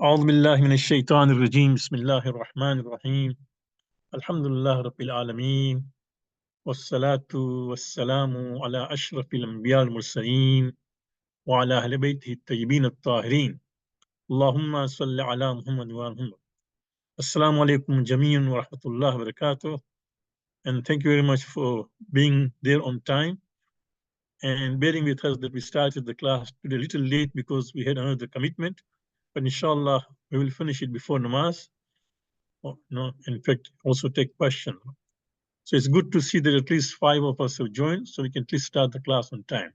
أعوذ بالله من الشيطان الرجيم بسم الله الرحمن الرحيم الحمد لله رب العالمين والصلاة والسلام على أشرف الأنبياء المرسلين وعلى أهل بيته الطيبين الطاهرين اللهم صل على محمد وآل محمد. Assalamu alaikum جميعا ورحمة الله وبركاته, and thank you very much for being there on time and bearing with us that we started the class today a little late because we had another commitment, but inshallah we will finish it before namaz. No, in fact, also take question. So it's good to see that at least 5 of us have joined, so we can at least start the class on time.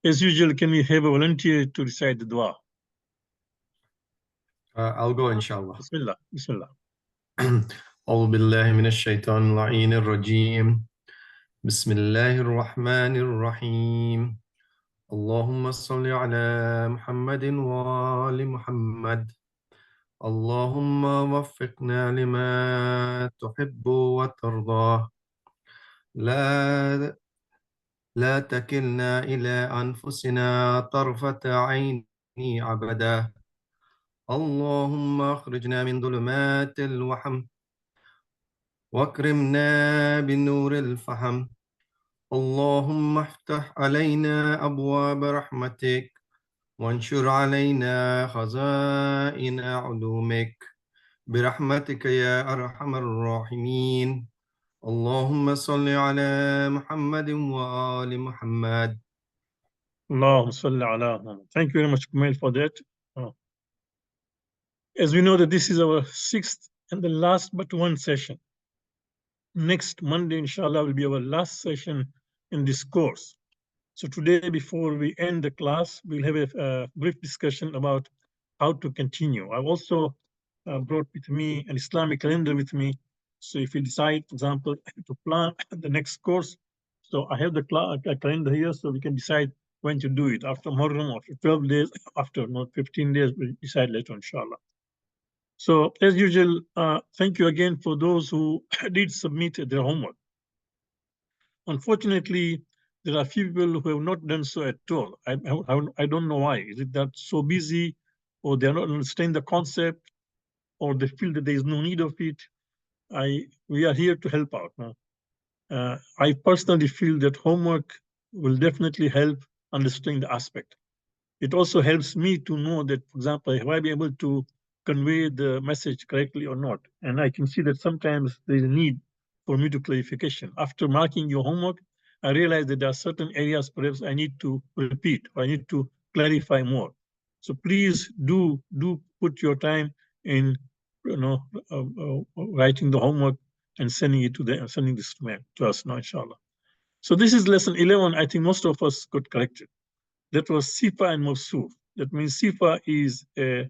As usual, can we have a volunteer to recite the dua? I'll go, inshallah. Bismillah, Bismillah. أعوذ بالله من الشيطان اللعين الرجيم. بسم الله الرحمن الرحيم. اللهم صل على محمد وآل محمد. اللهم وفقنا لما تحب وترضى. لا تكلنا إلى أنفسنا طرفة عين أبدا. اللهم أخرجنا من ظلمات الوهم واكرمنا بنور الفهم. اللهم افتح علينا أبواب رحمتك وانشر علينا خزائن علومك برحمتك يا أرحم الراحمين. اللهم صل على محمد وآل محمد. Allahumma salli ala Muhammad. Thank you very much, Kumail, for that. As we know that this is our 6th and the last but one session. Next Monday, inshallah, will be our last session in this course. So today, before we end the class, we'll have a brief discussion about how to continue. I've also brought with me an Islamic calendar with me. So if you decide, for example, to plan the next course, so I have the calendar here, so we can decide when to do it. After Muharram, after 12 days, after 15 days, we'll decide later, inshallah. So as usual, thank you again for those who did submit their homework. Unfortunately, there are few people who have not done so at all. I don't know why. Is it that so busy, or they're not understanding the concept, or they feel that there is no need of it? We are here to help out. I personally feel that homework will definitely help understanding the aspect. It also helps me to know that, for example, have I been able to convey the message correctly or not? And I can see that sometimes there is a need for me to clarification. After marking your homework, I realize that there are certain areas perhaps I need to repeat or I need to clarify more. So please do put your time in writing the homework and sending it to sending this to us now, inshallah. So this is lesson 11. I think most of us got corrected. That was Sifa and Mawsuf. That means Sifa is a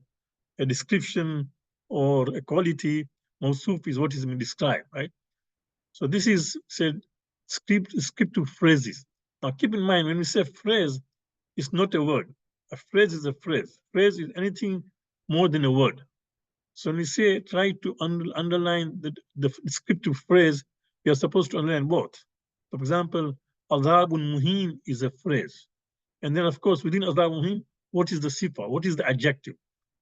description or a quality. Mawsuf is what is being described, right? So this is said scriptive phrases. Now keep in mind, when we say phrase, it's not a word. A phrase is a phrase. Phrase is anything more than a word. So when we say try to underline the descriptive phrase, we are supposed to underline both. For example, Azabun Muhin is a phrase. And then, of course, within Azab Muhin, what is the sifa? What is the adjective?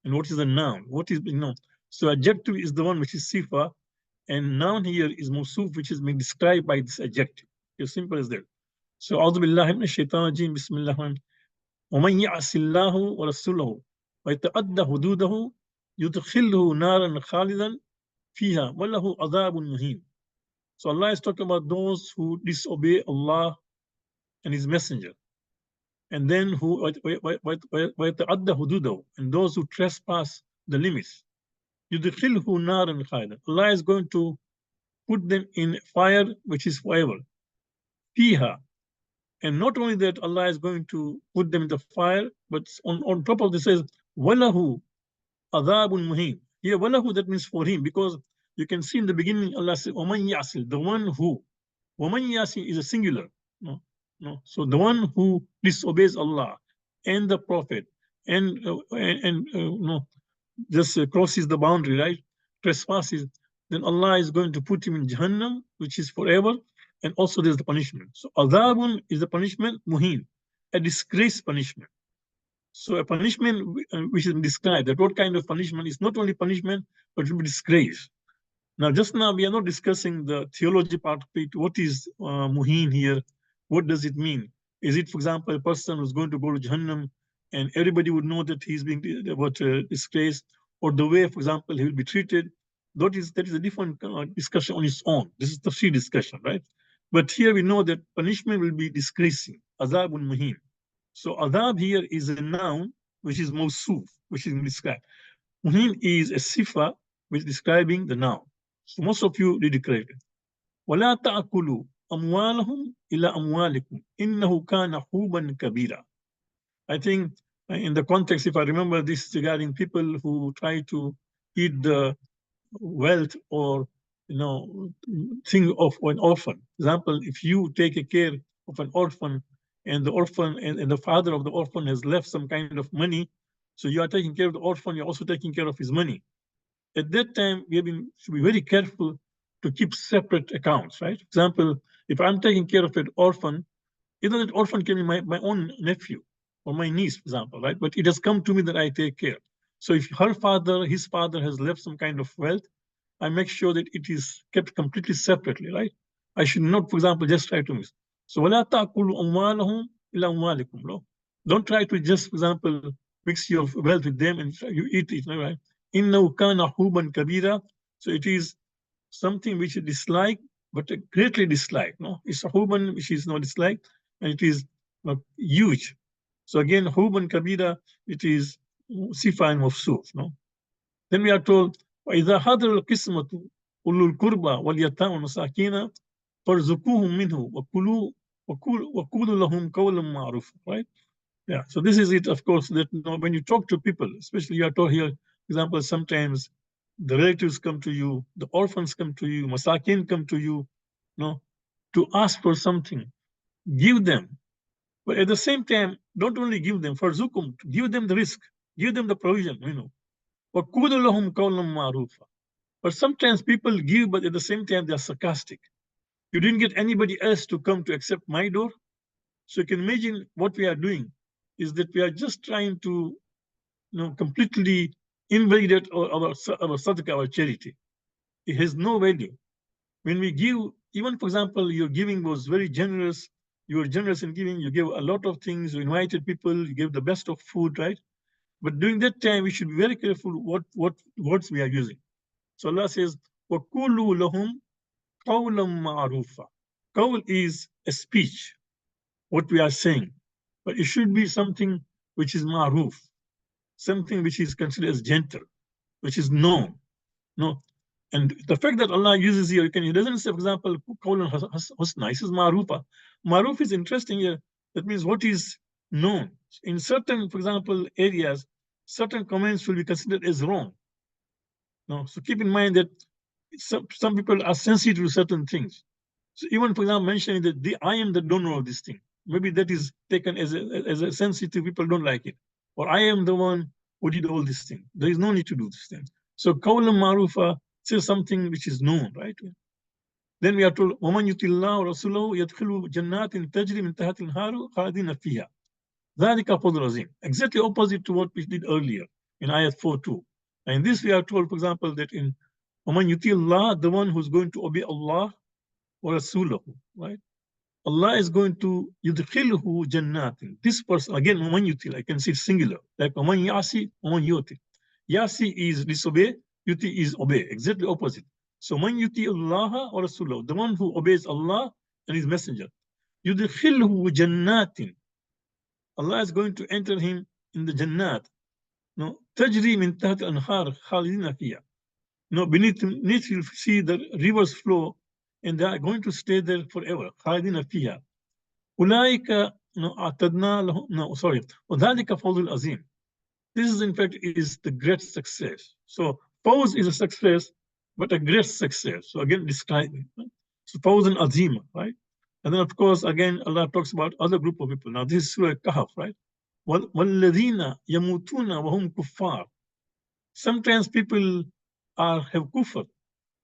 And what is the noun? What is, so adjective is the one which is sifa, and noun here is mawsuf, which is being described by this adjective. As simple as that. So, A'udhu billahi minash shaitanir rajim, bismillah. وَمَنْ يَعْصِ اللَّهُ وَرَسُولَهُ وَيَتَعَدَّ حُدُودَهُ يُدْخِلْهُ نَارًا خَالِدًا فِيهَا وَلَهُ عَذَابٌ مُهِينٌ. So Allah is talking about those who disobey Allah and His Messenger. And then who and those who trespass the limits. Allah is going to put them in fire which is forever. Fiha. And not only that, Allah is going to put them in the fire, but on top of this says, Walahu adhabun muhin. Here, Walahu, that means for him, because you can see in the beginning, Allah says, Oman Yasil, the one who. Oman Yasil is a singular. No. So the one who disobeys Allah and the Prophet and just crosses the boundary, right? Trespasses, then Allah is going to put him in Jahannam, which is forever, and also there's the punishment. So Adhabun is the punishment, Muhin, a disgrace punishment. So a punishment which is described, that what kind of punishment is not only punishment, but it will be disgrace. Now, just now, we are not discussing the theology part of it. What is muhin here? What does it mean? Is it, for example, a person who's going to go to Jahannam and everybody would know that he's being disgraced, or the way, for example, he will be treated? That is a different discussion on its own. This is the free discussion, right? But here we know that punishment will be disgracing, azabun muhin. So azab here is a noun which is mawsuf, which is described. Muhin is a sifa which is describing the noun. So most of you read it correctly. وَلَا تَأْكُلُوا أَمْوَالَهُمْ إِلَى أَمْوَالِكُمْ إِنَّهُ كَانَ حُوبًا كَبِيرًا. I think in the context, if I remember this regarding people who try to eat the wealth or thing of an orphan. For example, if you take care of an orphan and the orphan and the father of the orphan has left some kind of money, so you are taking care of the orphan, you're also taking care of his money. At that time, should be very careful to keep separate accounts, right? For example, if I'm taking care of an orphan, either that orphan can be my own nephew or my niece, for example, right? But it has come to me that I take care. So if his father has left some kind of wealth, I make sure that it is kept completely separately, right? I should not, for example, just try to mix. So وَلَا تَأْكُلُوا أَمْوَالَهُمْ إِلَى أَمْوَالِكُمْ. No? Don't try to just, for example, mix your wealth with them and you eat it, right? إِنَّهُ كَانَ حُوبًا كَبِيرًا. So it is something which you dislike, but greatly dislike. No, it's a huban which is not disliked, and it is huge. So again, huban kabira, it is sifa and mafsuf. No, then we are told, وَإِذَا حَضَرَ الْقِسْمَةُ أُولُو الْقُرْبَى وَالْيَتَامَى وَالْمَسَاكِينَ فَارْزُقُوهُم مِّنْهُ وَقُولُوا لَهُمْ قَوْلًا مَّعْرُوفًا. Right? Yeah. So this is it, of course, that when you talk to people, especially you are told here, for example, sometimes the relatives come to you, the orphans come to you, masakin come to you, to ask for something. Give them. But at the same time, don't only give them, for zukum, give them the risk, give them the provision, But sometimes people give, but at the same time, they're sarcastic. You didn't get anybody else to come to accept my door. So you can imagine what we are doing is that we are just trying to completely invalidate our sadaqah, our charity. It has no value. When we give, even for example, your giving was very generous. You were generous in giving. You gave a lot of things. You invited people. You gave the best of food, right? But during that time, we should be very careful what words we are using. So Allah says, وَقُولُوا لَهُمْ قَوْلًا مَعْرُوفًا. Qawl is a speech, what we are saying. But it should be something which is ma'ruf, something which is considered as gentle, which is known. No. And the fact that Allah uses here, he doesn't say, for example, qawlan husna, he says ma'rufa. Ma'ruf is interesting here. That means what is known. In certain, for example, areas, certain comments will be considered as wrong. No. So keep in mind that some people are sensitive to certain things. So even, for example, mentioning that I am the donor of this thing, maybe that is taken as a sensitive, people don't like it. Or I am the one who did all this thing. There is no need to do this thing. So qawlan ma'rufa says something which is known, right? Then we are told, وَمَنْ يُطِعِ اللَّهَ وَرَسُولَهُ يَدْخِلُهُ جَنَّاتٍ تَجْرِي مِنْ تَحْتِهَا الْأَنْهَارُ خَالِدِينَ فِيهَا ذَلِكَ فَضْلُ الْعَظِيمُ. Exactly opposite to what we did earlier in ayat 4:2. And in this we are told, for example, that in وَمَنْ يُطِعِ اللَّهَ, the one who's going to obey Allah or Rasulahu, right? Allah is going to yudkhilhu jannatin. This person, again, وَمَنْ يُطِعِ, I can say singular, like وَمَنْ يَعْصِ وَمَنْ يُطِعِ. Yasi is disobey, yuti is obey, exactly opposite. So man yuti Allah or Rasulahu, the one who obeys Allah and His Messenger, yudkhilhu jannatin. Allah is going to enter him in the Jannat. No, tajri min taht anhar khalidina fiha. No, beneath you'll see the rivers flow, and they are going to stay there forever. Khalidina fiha. Ulaika atadna lahum. No, sorry. وذلك فوز العظيم. This is, in fact, is the great success. So fawz is a success, but a great success. So again, describing. Right? So fawz and azima, right? And then, of course, again, Allah talks about other group of people. Now, this is Surah Kahf, right? وَالَّذِينَ يَمُوتُونَ وَهُمْ كُفَّارٌ. Sometimes people have kufr,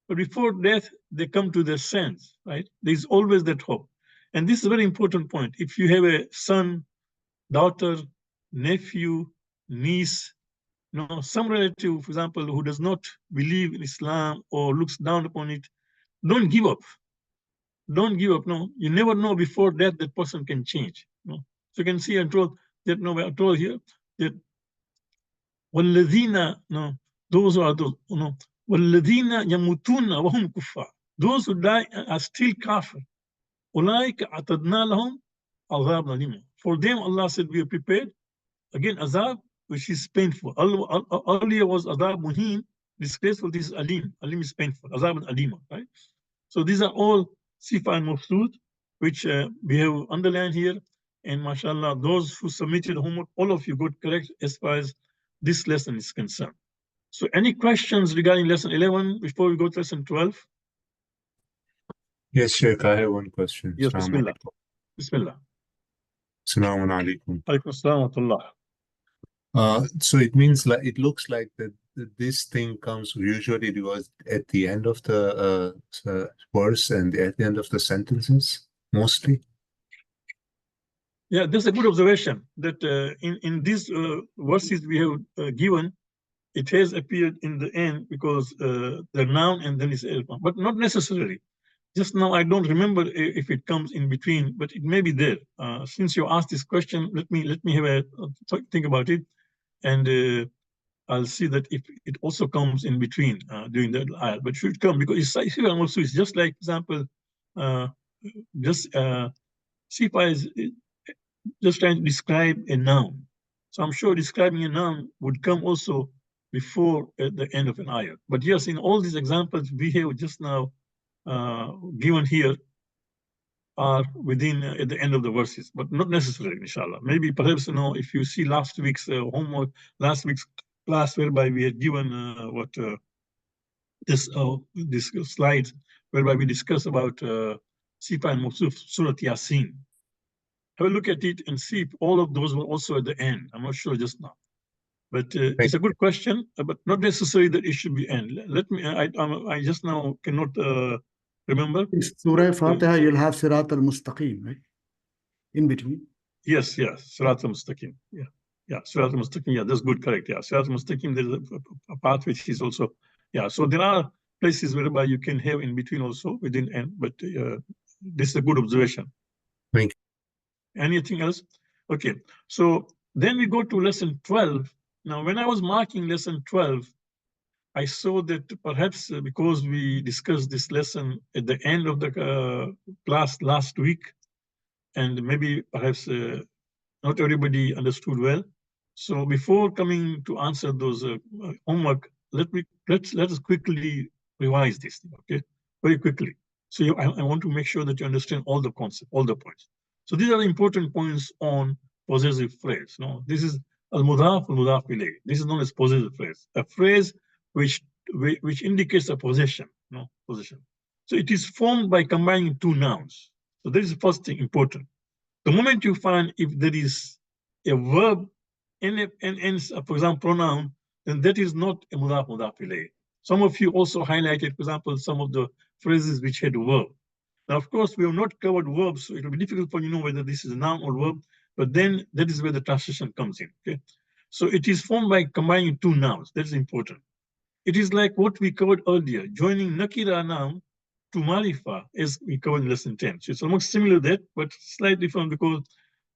but before death, they come to their sense, right? There's always that hope. And this is a very important point. If you have a son, daughter, nephew, niece, no, some relative, for example, who does not believe in Islam or looks down upon it, don't give up. Don't give up. No, you never know before that person can change. No, so you can see I'm told that no, I'm told here that وَالَّذِينَ, no, those are those, no, وَالَّذِينَ يَمُوتُونَ وَهُمْ كُفَّارٌ. Those who die are still kafir. أُولَٰئِكَ أَعْتَدْنَا لَهُمْ عَذَابًا أَلِيمًا. For them, Allah said, we are prepared, again, azab, which is painful. Earlier was azab muhin, disgraceful. This is alim. Alim is painful. Azab and alima, right? So these are all sifa and mafsud, which we have underlined here. And mashallah, those who submitted homework, all of you got correct as far as this lesson is concerned. So any questions regarding lesson 11 before we go to lesson 12? Yes, Sheikh, I have one question. Yes, Assalamu bismillah. alaikum. Bismillah. Assalamu alaikum. Alaikum assalam wa rahmatullah. So it means like it looks like that this thing comes usually towards at the end of the verse and at the end of the sentences, mostly. Yeah, that's a good observation that in these verses we have given, it has appeared in the end because the noun and then it's but not necessarily. Just now, I don't remember if it comes in between, but it may be there. Since you asked this question, let me have a think about it, and I'll see that if it also comes in between during the ayat. But should come because it's also it's just like example, just sifa is just trying to describe a noun. So I'm sure describing a noun would come also before at the end of an ayat. But yes, in all these examples we have just now given here are within at the end of the verses, but not necessarily, inshallah. Maybe perhaps, if you see last week's homework, last week's class whereby we had given this slides whereby we discuss about Sifa and Mawsuf, Surat Yasin. Have a look at it and see if all of those were also at the end. I'm not sure just now. But it's a good question, but not necessarily that it should be end. Let me, I just now cannot remember. In Surah Fatiha, you'll have Sirat al-Mustaqim, right? In between. Yes, Sirat al-Mustaqim. Yeah, Sirat al-Mustaqim. Yeah, that's good, correct. Yeah, Sirat al-Mustaqim, there's a part which is also, yeah. So there are places whereby you can have in between also within end, but this is a good observation. Thank you. Anything else? Okay, so then we go to lesson 12. Now, when I was marking lesson 12, I saw that perhaps because we discussed this lesson at the end of the class last week, and maybe perhaps not everybody understood well. So before coming to answer those homework, let us quickly revise this thing, okay? Very quickly. So I want to make sure that you understand all the concepts, all the points. So these are the important points on possessive phrase. No, this is al-mudaf ilayh. This is known as possessive phrase, a phrase which indicates a possession, possession. So it is formed by combining two nouns. So that is the first thing important. The moment you find if there is a verb and for example, pronoun, then that is not a mudaf ilayh. Some of you also highlighted, for example, some of the phrases which had a verb. Now, of course, we have not covered verbs, so it will be difficult for you to know whether this is a noun or verb, but then that is where the translation comes in, okay? So it is formed by combining two nouns. That's important. It is like what we covered earlier, joining nakira noun to marifa, as we covered in lesson 10. So it's almost similar to that, but slightly different because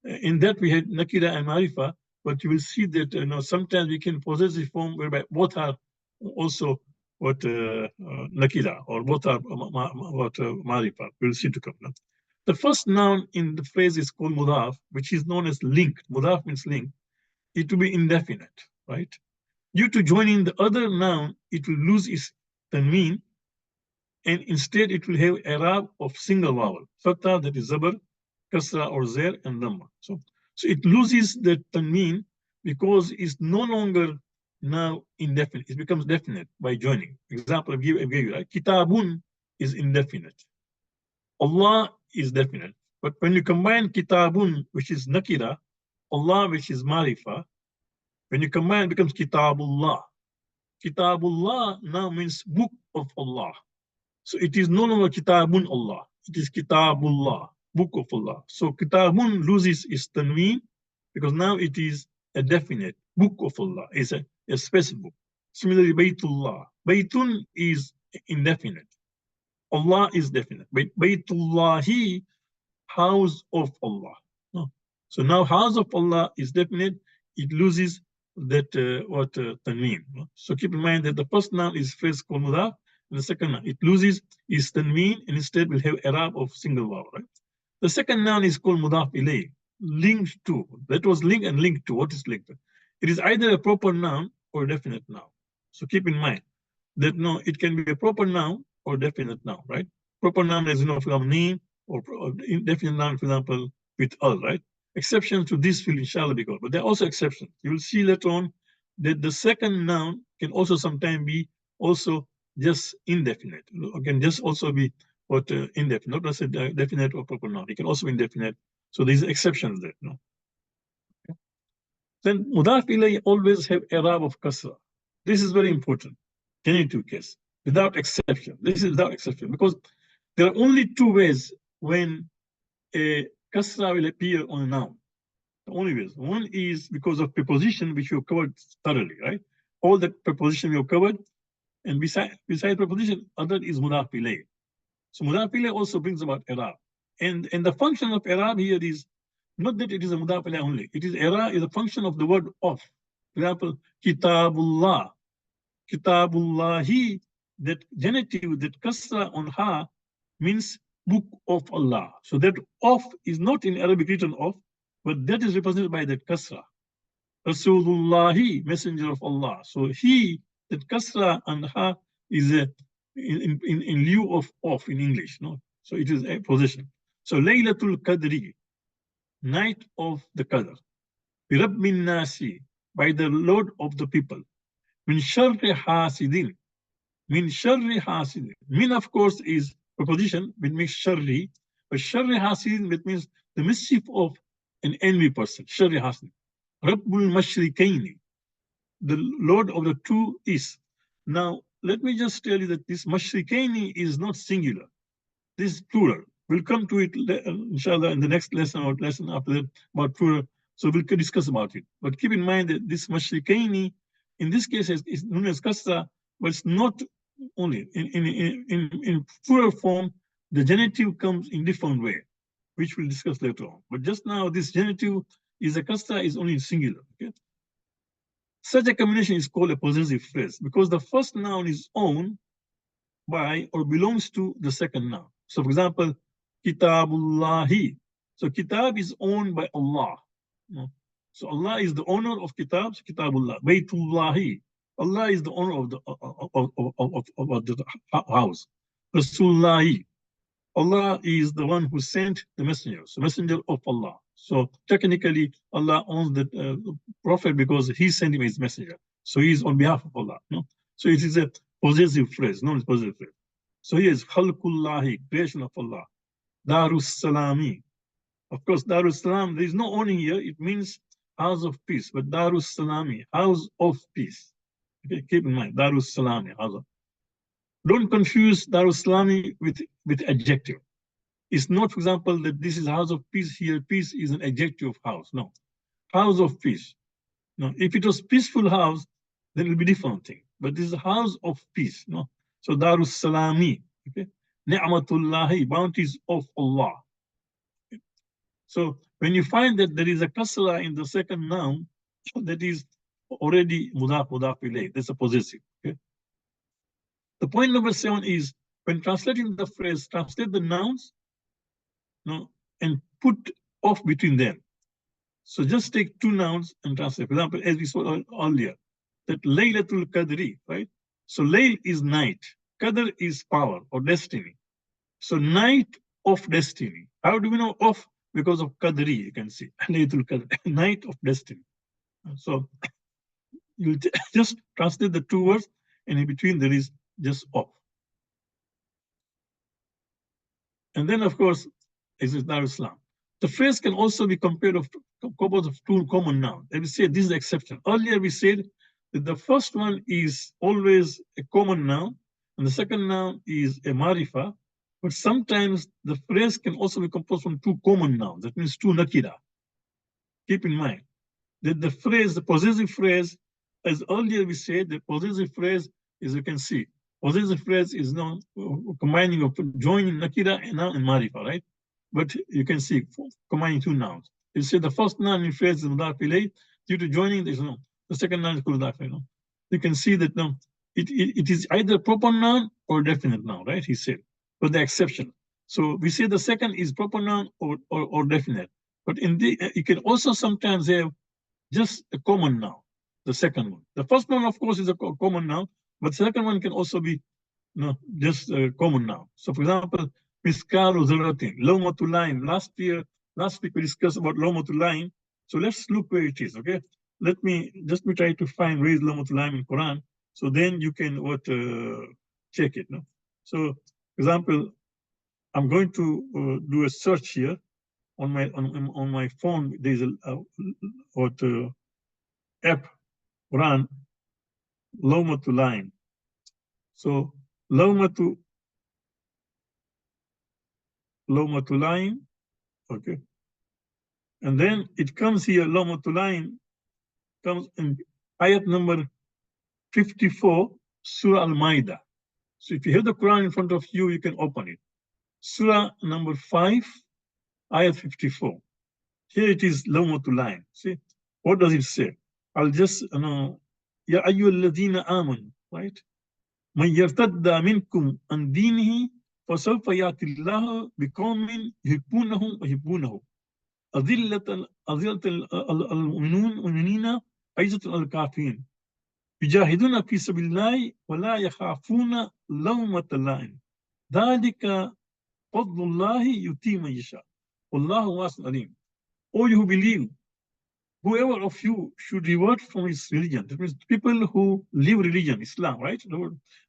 in that we had nakira and marifa, but you will see that sometimes we can possessive form whereby both are also what nakira or both are what marifa. We'll see to come now. The first noun in the phrase is called mudaf, which is known as linked. Mudaf means linked. It will be indefinite, right? Due to joining the other noun, it will lose its tanween, and instead it will have i'rab of single vowel, fatha, that is zabar, kasra or zer, and dhamma. So it loses the tanween because it's no longer now indefinite. It becomes definite by joining. Example I gave you, right? Kitabun is indefinite. Allah is definite. But when you combine kitabun, which is nakira, Allah, which is marifa, when you combine, it becomes kitabullah. Kitabullah now means book of Allah. So it is no longer kitabun Allah. It is kitabullah, book of Allah. So kitabun loses its tanween because now it is a definite. Book of Allah is a specific book. Similarly, Baytullah. Baytun is indefinite. Allah is definite. Baytullahi, house of Allah. No. So now house of Allah is definite. It loses that tanween. So keep in mind that the first noun is phrase called mudaf, and the second noun it loses is tanween, and instead will have i'rab of single vowel. Right. The second noun is called mudaf ilayh, linked to. That was linked and linked to. What is linked? It is either a proper noun or a definite noun. So keep in mind that no, it can be a proper noun or definite noun, right? Proper noun, as you know, for example, name, or indefinite noun, for example, with al, right? Exceptions to this will inshallah be called, but there are also exceptions. You will see later on that the second noun can also sometimes be also just indefinite. It can just also be what indefinite, not necessarily definite or proper noun. It can also be indefinite. So these exceptions there. No? Okay. Then mudaf ilayh always have i'rab of kasra. This is very important. Genitive case, without exception. This is without exception because there are only two ways when a kasra will appear on a noun. The only ways. One is because of preposition, which you covered thoroughly, right? All the preposition you covered, and beside preposition, other is mudaf ilayh. So mudaf ilayh also brings about i'rab, and the function of i'rab here is not that it is a mudaf ilayh only. It is i'rab is a function of the word of. For example, kitabullah. Kitabullahi, that genitive, that kasra on ha, means book of Allah. So that of is not in Arabic written of, but that is represented by that kasra. Rasulullahi, messenger of Allah. So he, that kasra and ha is in lieu of in English. No? So it is a possession. So Laylatul Qadri, night of the Qadr. Birabbin Nasi, by the Lord of the people. Min sharri hasidin. Min sharri hasidin. Min, of course, is preposition, which means sharri. But sharri hasidin, that means the mischief of an envy person. Sharri hasidin. Rabbul mashriqaini. The Lord of the two is. Now, let me just tell you that this mashriqaini is not singular. This is plural. We'll come to it, inshallah, in the next lesson or lesson after that about plural. So we'll discuss about it. But keep in mind that this mashriqaini, in this case, is known as kasra, but it's not only. In plural form, the genitive comes in different way, which we'll discuss later on. But just now, this genitive is a kasra is only singular. Okay? Such a combination is called a possessive phrase because the first noun is owned by or belongs to the second noun. So, for example, Kitabullahi. So, Kitab is owned by Allah. So Allah is the owner of Kitab, Kitabullah. Baytullahi. Allah is the owner of the house. Rasulullahi. Allah is the one who sent the messenger, so messenger of Allah. So technically, Allah owns the prophet because he sent him his messenger. So he is on behalf of Allah. No? So it is a possessive phrase, known as possessive phrase. So here is Khalqullahi, creation of Allah. Darus Salami. Of course, Darus Salam, there is no owning here. It means house of peace. But Darus Salami, house of peace. Okay, keep in mind, Darus Salami, house of. Don't confuse Darus Salami with adjective. It's not, for example, that this is house of peace here. Peace is an adjective of house. No. House of peace. No. If it was peaceful house, then it will be different thing. But this is a house of peace. No. So Darus Salami. Okay. Ni'matullahi, bounties of Allah. So when you find that there is a kasra in the second noun, that is already mudaf ilayh. That's a possessive. Okay. The point number 7 is when translating the phrase, translate the nouns, and put off between them. So just take two nouns and translate. For example, as we saw earlier, that Laylatul Qadri, right? So Layl is night, Qadr is power or destiny. So night of destiny. How do we know of? Because of Qadri, you can see. Laylatul Qadr, night of destiny. So you just translate the two words, and in between there is just of. And then, of course, is Darussalam. The phrase can also be compared of composed of two common nouns. And we said this is the exception. Earlier we said that the first one is always a common noun, and the second noun is a marifa. But sometimes the phrase can also be composed from two common nouns. That means two nakira. Keep in mind. that the phrase, the possessive phrase, as earlier we said, the possessive phrase is, you can see, possessive phrase is now combining of joining nakira and noun and marifa, right? But you can see combining two nouns. You say the first noun in phrase is mudaf ilayh, due to joining there's no. The second noun is mudaf ilayh. You can see that now it is either proper noun or definite noun, right? He said, with the exception. So we say the second is proper noun or definite. But in the you can also sometimes have just a common noun, the second one. The first one, of course, is a common noun, but the second one can also be just a common noun. So, for example, miskalu zaratin, lawmatul line. Last week we discussed about lawmatul line. So let's look where it is. Okay, let me try to find where is lawmatul line in Quran. So then you can check it. No? So, for example, I'm going to do a search here on my phone. There's a app Quran lawmatul line. So lawmatul line, okay, and then it comes here. Lawmatul line comes in ayat number 54, Surah Al-Ma'idah. So if you have the Quran in front of you, you can open it. Surah number 5, ayat 54. Here it is, lawmatul line. See, what does it say? I'll just Ya ayyuhalladhina amanu, right? Man yartadda minkum an dinihi fasawfa ya'ti Allahu biqawmin yuhibbunahum wa yuhibbunahu. Adillatan al-mu'minina aizatan al-kafirin. Yujahiduna fi sabilillahi wa la yakhafuna lawmata la'im. Dhalika fadlullahi yuti man yasha. Wallahu wasi'un alim. O you who believe, whoever of you should revert from his religion, that means people who live religion, Islam, right?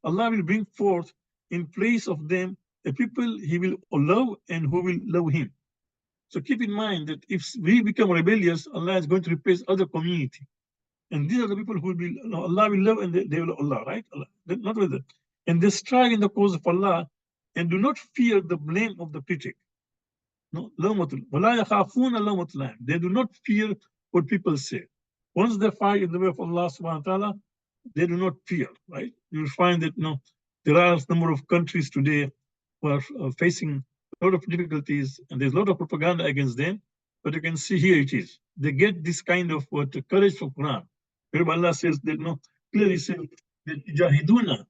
Allah will bring forth in place of them the people he will love and who will love him. So keep in mind that if we become rebellious, Allah is going to replace other community. And these are the people who will Allah will love and they will love Allah, right? Allah, not with it. And they strive in the cause of Allah and do not fear the blame of the critic. No, they do not fear what people say. Once they fight in the way of Allah subhanahu wa ta'ala, they do not fear, right? You'll find that there are a number of countries today who are facing a lot of difficulties and there's a lot of propaganda against them. But you can see here it is. They get this kind of courage from Quran. Where Allah says that clearly says that yujahiduna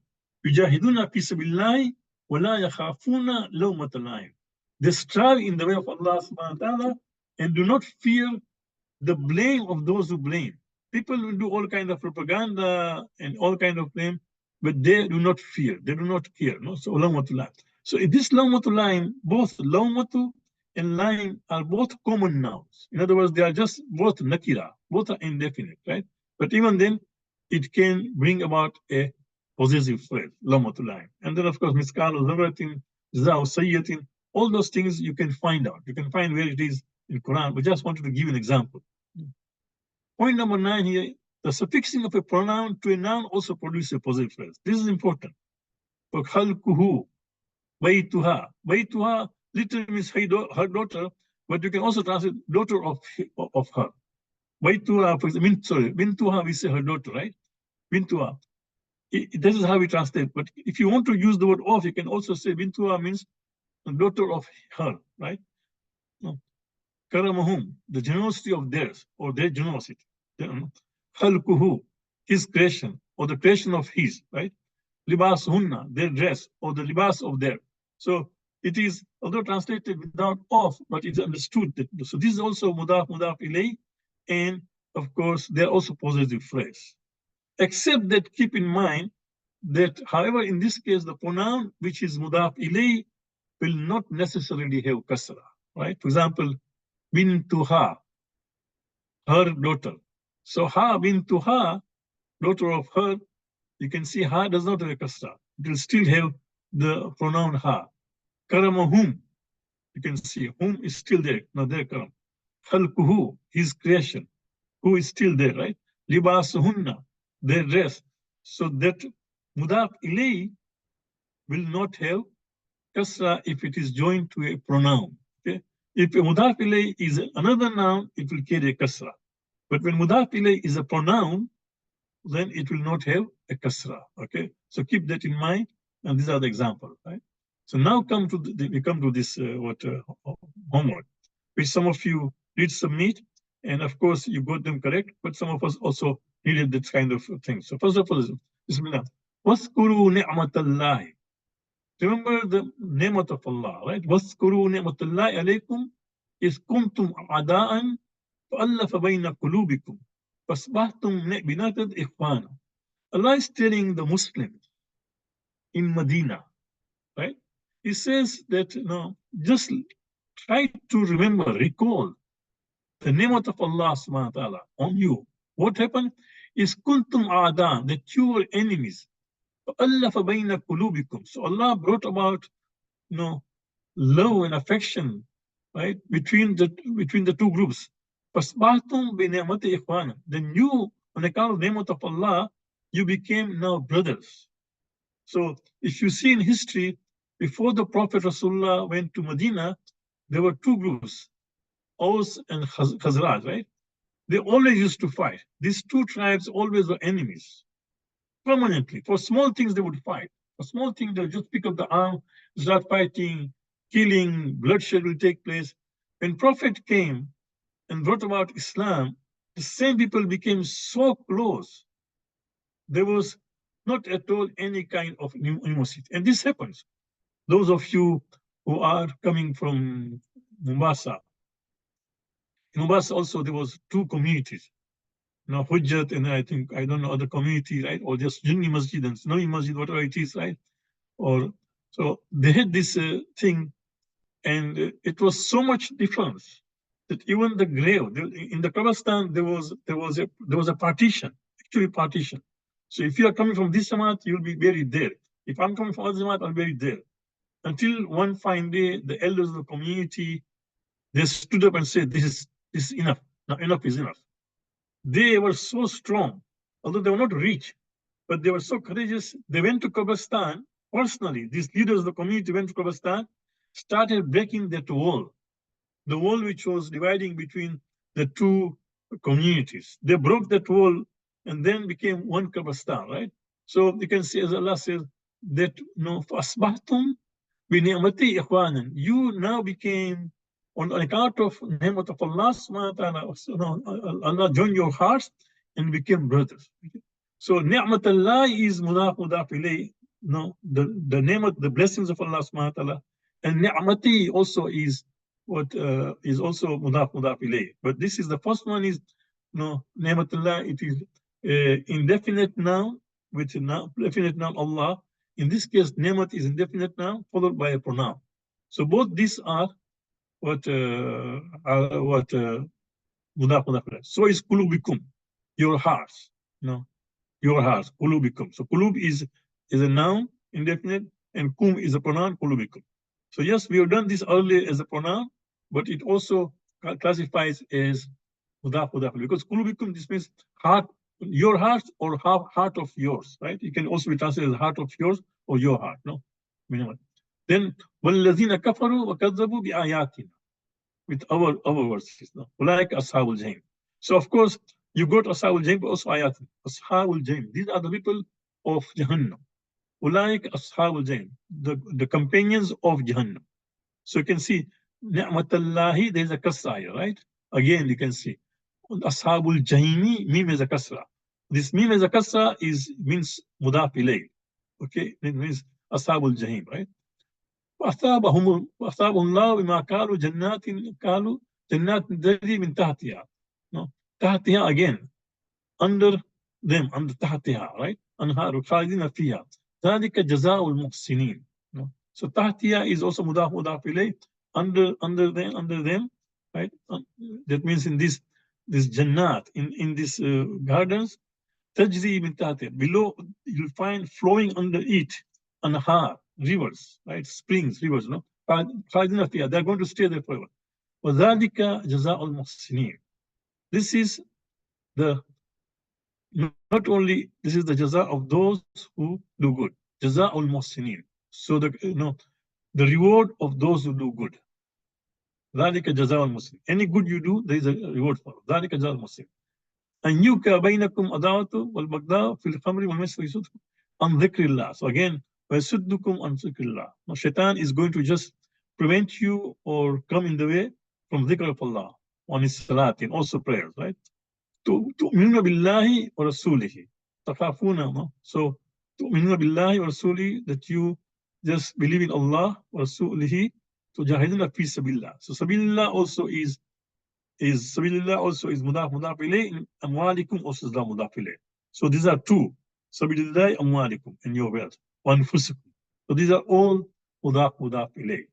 fi sabilillahi wa la yakhafuna lawmata la'im. They strive in the way of Allah subhanahu wa ta'ala and do not fear the blame of those who blame. People will do all kind of propaganda and all kind of blame, but they do not fear, they do not care. No? So lawmatul. So in this lawmatul line, both lawmatu and line are both common nouns. In other words, they are just both nakira, both are indefinite, right? But even then, it can bring about a possessive phrase, lawmatul line. And then of course, miskalu zarratin, za'u sayyatin, all those things you can find out. You can find where it is in Quran. We just wanted to give an example. Point number 9 here, the suffixing of a pronoun to a noun also produces a possessive phrase. This is important. For khalquhu, baytuha. Baytuha literally means her daughter, but you can also translate daughter of her. Baytuha, for example, bintuha, we say her daughter, right? Bintuha. This is how we translate. But if you want to use the word of, you can also say bintuha means daughter of her, right? No. Karamahum, the generosity of theirs, or their generosity. Khalquhu, his creation, or the creation of his, right? Libasuhunna, their dress, or the libas of their. So it is, although translated without of, but it's understood that. So this is also mudaf ilay, and of course, they're also possessive phrase. Except that keep in mind that, however, in this case, the pronoun which is mudaf ilay will not necessarily have kasra, right? For example, bintuha, her daughter. So ha bintuha, daughter of her, you can see ha does not have a kasra. It will still have the pronoun ha. Karamahum, you can see whom is still there, not there karam. Khalquhu, his creation, who is still there, right? Libasuhunna, their dress. So that mudaf ilay will not have kasra if it is joined to a pronoun. Okay? If a mudaf ilay is another noun, it will carry a kasra. But when mudaf ilayh is a pronoun, then it will not have a kasra. Okay, so keep that in mind. And these are the examples, right? So now we come to this homework, which some of you did submit, and of course you got them correct, but some of us also needed that kind of thing. So first of all, Bismillah. Waskuru ni'matallahi. Remember the name of Allah, right? Waskuru ni'matallahi alaykum is kuntum a'da'an fa'allafa bayna qulubikum fasbahtum ni'binatat ikhwana. Allah is telling the Muslims in Medina, right? He says that, just try to remember, recall the name of Allah subhanahu wa ta'ala on you. What happened is kuntum a'dan, that you were enemies. So Allah brought about, love and affection, right, between the two groups. Then you, on account of the name of Allah, you became now brothers. So if you see in history, before the Prophet Rasulullah went to Medina, there were two groups, Aus and Khazraj, right? They always used to fight. These two tribes always were enemies, permanently. For small things, they would fight. For small things, they'll just pick up the arm, start fighting, killing, bloodshed will take place. When Prophet came and brought about Islam, the same people became so close. There was not at all any kind of animosity. And this happens. Those of you who are coming from Mombasa, in Mombasa also there was two communities. Hujjat and I don't know, other community, right? Or just Junni Masjid and Sunnah Masjid, whatever it is, right? Or so they had this thing, and it was so much difference that even the grave in the Kabristan there was a partition, actually partition. So if you are coming from this Jamaat, you'll be buried there. If I'm coming from other Jamaat, I'll be buried there. Until one fine day, the elders of the community, they stood up and said, this is enough. Now enough is enough. They were so strong, although they were not rich, but they were so courageous. They went to Kabristan personally. These leaders of the community went to Kabristan, started breaking that wall, the wall which was dividing between the two communities. They broke that wall and then became one Kabristan, right? So you can see, as Allah says, that فَأَصْبَحْتُمْ بِنِعْمَتِي إِخْوَانًا. You now became, on account of ni'mat of Allah subhanahu wa ta'ala, Allah joined your hearts and became brothers. So ni'mat Allah is mudaf ilayh, the ni'mat, the blessings of Allah subhanahu wa ta'ala, and ni'mati also is what is also mudaf ilayh. But this is the first one is ni'mat Allah. It is indefinite noun with definite noun Allah. In this case, ni'mat is indefinite noun followed by a pronoun. So both these are what mudaf ilayh. So is qulubikum, your hearts, your hearts, qulubikum. So qulub is a noun, indefinite, and kum is a pronoun, qulubikum. So yes, we have done this earlier as a pronoun, but it also classifies as mudaf because qulubikum, this means heart, your heart or heart of yours, right? It can also be translated as heart of yours or your heart, no? Then وَالَّذِينَ كَفَرُوا وَكَذَّبُوا بِآيَاتِنَا, with our verses, like Ashabul Jahim. So of course you got Ashabul Jahim, but also Ayatin. Ashabul Jahim, these are the people of Jahannam. Ulaik Ashabul Jahim, the companions of Jahannam. So you can see Ni'matallahi, there is a kasra, right? Again you can see Ashabul Jahimi, mim is a kasra. This mim is a kasra means mudaf ilayh. Okay, it means Ashabul Jahim, right? وأثابهم الله بما قالوا جنات تجري من تحتها. تحتها again, under them, under تحتها, right? أنهار خالدين فيها ذلك جزاء المحسنين. So تحتها is also مضاف إليه, under them, right? That means in this jannat, in this gardens, تجري من تحتها, below you'll find flowing under it أنهار, rivers, right? Springs, rivers, they're going to stay there forever. وَذَلِكَ جَزَاءُ الْمُحْسِنِينَ. This is the, not only, this is the jaza of those who do good. جَزَاءُ الْمُحْسِنِينَ. So the reward of those who do good. ذَلِكَ جَزَاءُ الْمُحْسِنِينَ. Any good you do, there is a reward for it. ذَلِكَ جَزَاءُ الْمُحْسِنِينَ. أن يوقع بينكم عداوة والبغضاء في الخمر والميسر ويصدكم عن ذكر الله. So again, ويصدكم عن ذكر الله. Now, Shaitan is going to just prevent you or come in the way from dhikr of Allah on his salat and also prayers, right? تؤمنون بالله ورسوله تخافون. So تؤمنون بالله ورسوله, that you just believe in Allah ورسوله تجاهدون في سبيل الله. So sabilillah also is sabilillah also is mudaf ilayh, amwalikum also is mudaf ilayh. So these are two, sabilillah amwalikum, in your wealth, anfusikum. So these are all mudaf ilayh.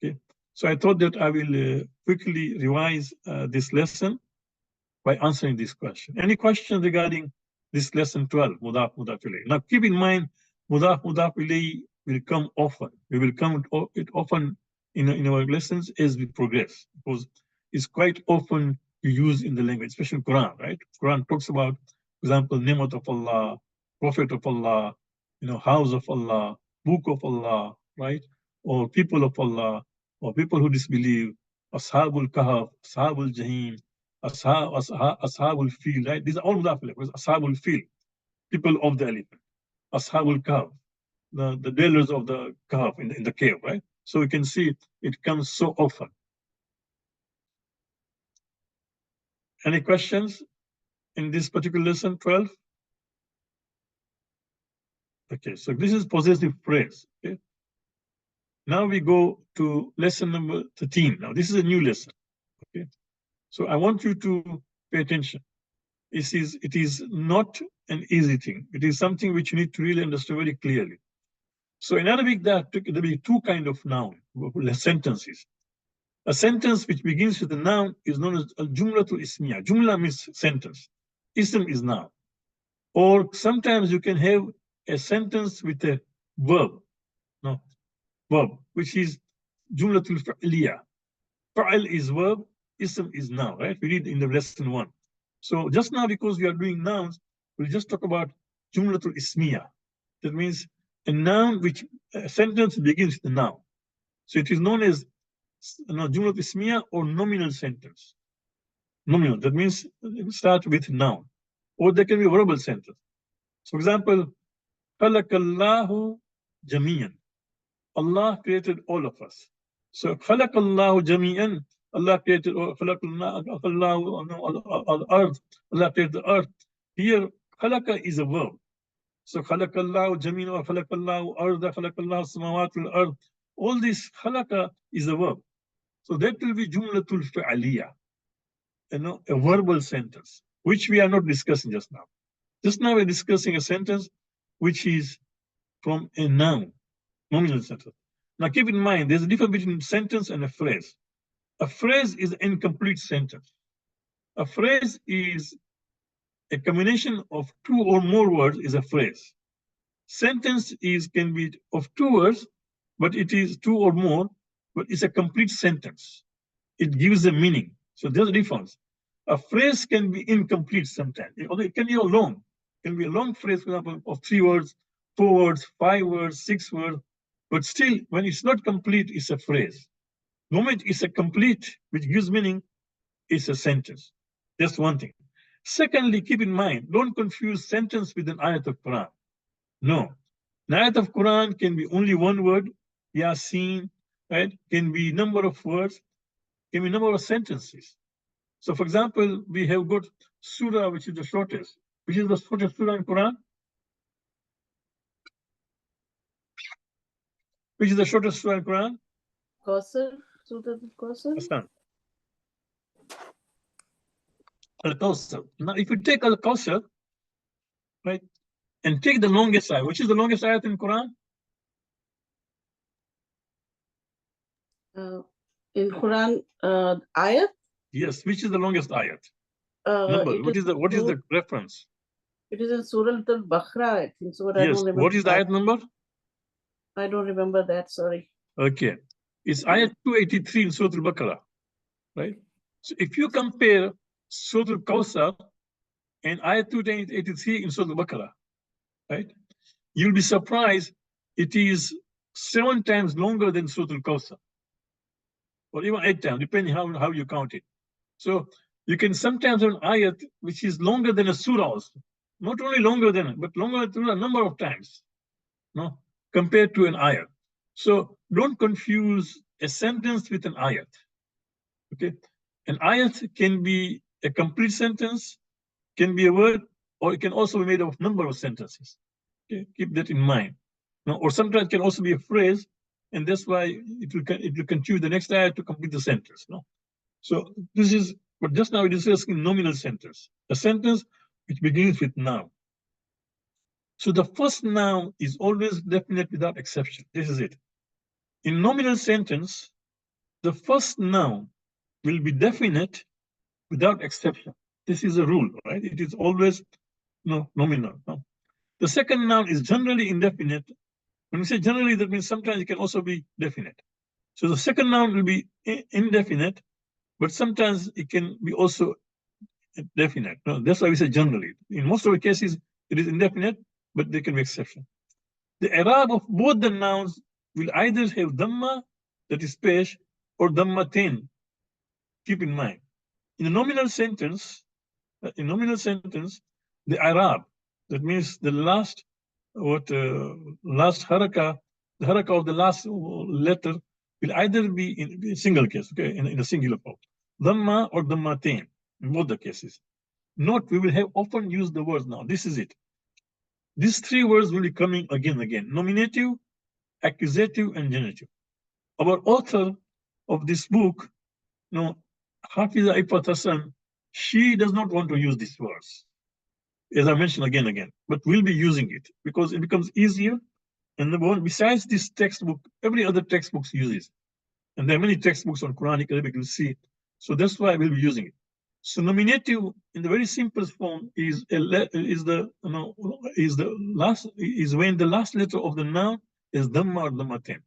Okay, so I thought that I will quickly revise this lesson by answering this question. Any questions regarding this lesson 12, mudaf ilayh? Now keep in mind, mudaf ilayh will come often. We will come it often in our lessons as we progress, because it's quite often used in the language, especially in Quran, right? Quran talks about, for example, ni'mat of Allah, Prophet of Allah, house of Allah, book of Allah, right? Or people of Allah, or people who disbelieve, Ashabul Kahf, Ashabul Jahim, Ashabul Fil, right? These are all mudaf ilayh. Ashabul Fil, people of the elephant. Ashabul Kahf, the dwellers of the Kahf, in the cave, right? So we can see it comes so often. Any questions in this particular lesson 12? Okay, so this is possessive phrase. Okay. Now we go to lesson number 13. Now this is a new lesson. Okay, so I want you to pay attention. It is not an easy thing. It is something which you need to really understand very clearly. So in Arabic, there will be two kinds of noun, sentences. A sentence which begins with a noun is known as al-jumlatul ismiya. Jumla means sentence. Ism is noun. Or sometimes you can have a sentence with a verb, which is jumlatul fa'liya. Fa'al is verb, ism is noun, right? We read in the lesson 1. So just now, because we are doing nouns, we'll just talk about jumlatul ismiya. That means a noun which a sentence begins with a noun. So it is known as jumlatul ismiya or nominal sentence. Nominal, that means it starts with noun. Or there can be a verbal sentence. So, for example, Khalaqallahu Jami'an. Allah created all of us. So, Khalaqallahu Jami'an. Allah created al-earth. Allah created the earth. Here, Khalaqa is a verb. So, Khalaqallahu Jami'an or Khalaqallahu Arda, Khalaqallahu Samawat al-Ard. All this Khalaqa is a verb. So, that will be Jumlatul Fa'aliyah. A verbal sentence, which we are not discussing just now. Just now we're discussing a sentence which is from a noun, nominal sentence. Now keep in mind, there's a difference between sentence and a phrase. A phrase is an incomplete sentence. A phrase is a combination of two or more words is a phrase. Sentence can be of 2 words, but it is 2 or more, but it's a complete sentence. It gives a meaning. So there's a difference. A phrase can be incomplete sometimes. It can be a long. It can be a long phrase, for example, of 3 words, 4 words, 5 words, 6 words. But still, when it's not complete, it's a phrase. The moment it's a complete, which gives meaning, it's a sentence. That's one thing. Secondly, keep in mind, don't confuse sentence with an ayat of Quran. No. An ayat of Quran can be only 1 word, Yasin, right? Can be number of words, can be number of sentences. So, for example, we have got surah, which is the shortest. Which is the shortest surah in Quran? Which is the shortest surah in Quran? Kausar, Surah Al-Kausar. Al-Kausar. Now, if you take Al-Kausar, right, and take the longest ayat, which is the longest ayat in Quran? In Quran, ayat? Yes, which is the longest ayat? Number. What is the reference? It is in Surah Al-Baqarah, I think. So I Yes. don't remember. What is the ayat number? I don't remember that, sorry. Okay. It's ayat 283 in Surah Al-Baqarah, right? So if you compare Surah Al-Kawthar and ayat 283 in Surah Al-Baqarah, right? You'll be surprised it is 7 times longer than Surah Al-Kawthar. Or even 8 times, depending how you count it. So You can sometimes have an ayat which is longer than a surah also. Not only longer than it, but longer than a number of times, no, compared to an ayat. So don't confuse a sentence with an ayat. Okay, an ayat can be a complete sentence, can be a word, or it can also be made of a number of sentences. Okay, keep that in mind. No, or sometimes it can also be a phrase, and that's why it will continue the next ayat to complete the sentence. No, so this is. But just now we discussed in nominal sentence, a sentence which begins with noun. So the first noun is always definite without exception. This is it. In nominal sentence, the first noun will be definite without exception. This is a rule, right? It is always nominal. No? The second noun is generally indefinite. When we say generally, that means sometimes it can also be definite. So the second noun will be indefinite, but sometimes it can be also definite. No, that's why we say generally. In most of the cases, it is indefinite, but there can be exception. The i'rab of both the nouns will either have dhamma, that is pesh, or dhammatain. Keep in mind. In a nominal sentence, the i'rab, that means the last haraka, the haraka of the last letter will either be in single case, okay, in a singular form, dhamma or dhammatain, in both the cases. Note, we will have often used the words now. This is it. These three words will be coming again and again. Nominative, accusative, and genitive. Our author of this book, Hafiza Ifat Hassan, she does not want to use these words, as I mentioned again and again, but we'll be using it because it becomes easier. And besides this textbook, every other textbook uses. And there are many textbooks on Quranic Arabic, you'll see it. So that's why we'll be using it. So nominative in the very simplest form is when the last letter of the noun is dhamma or dhammatain.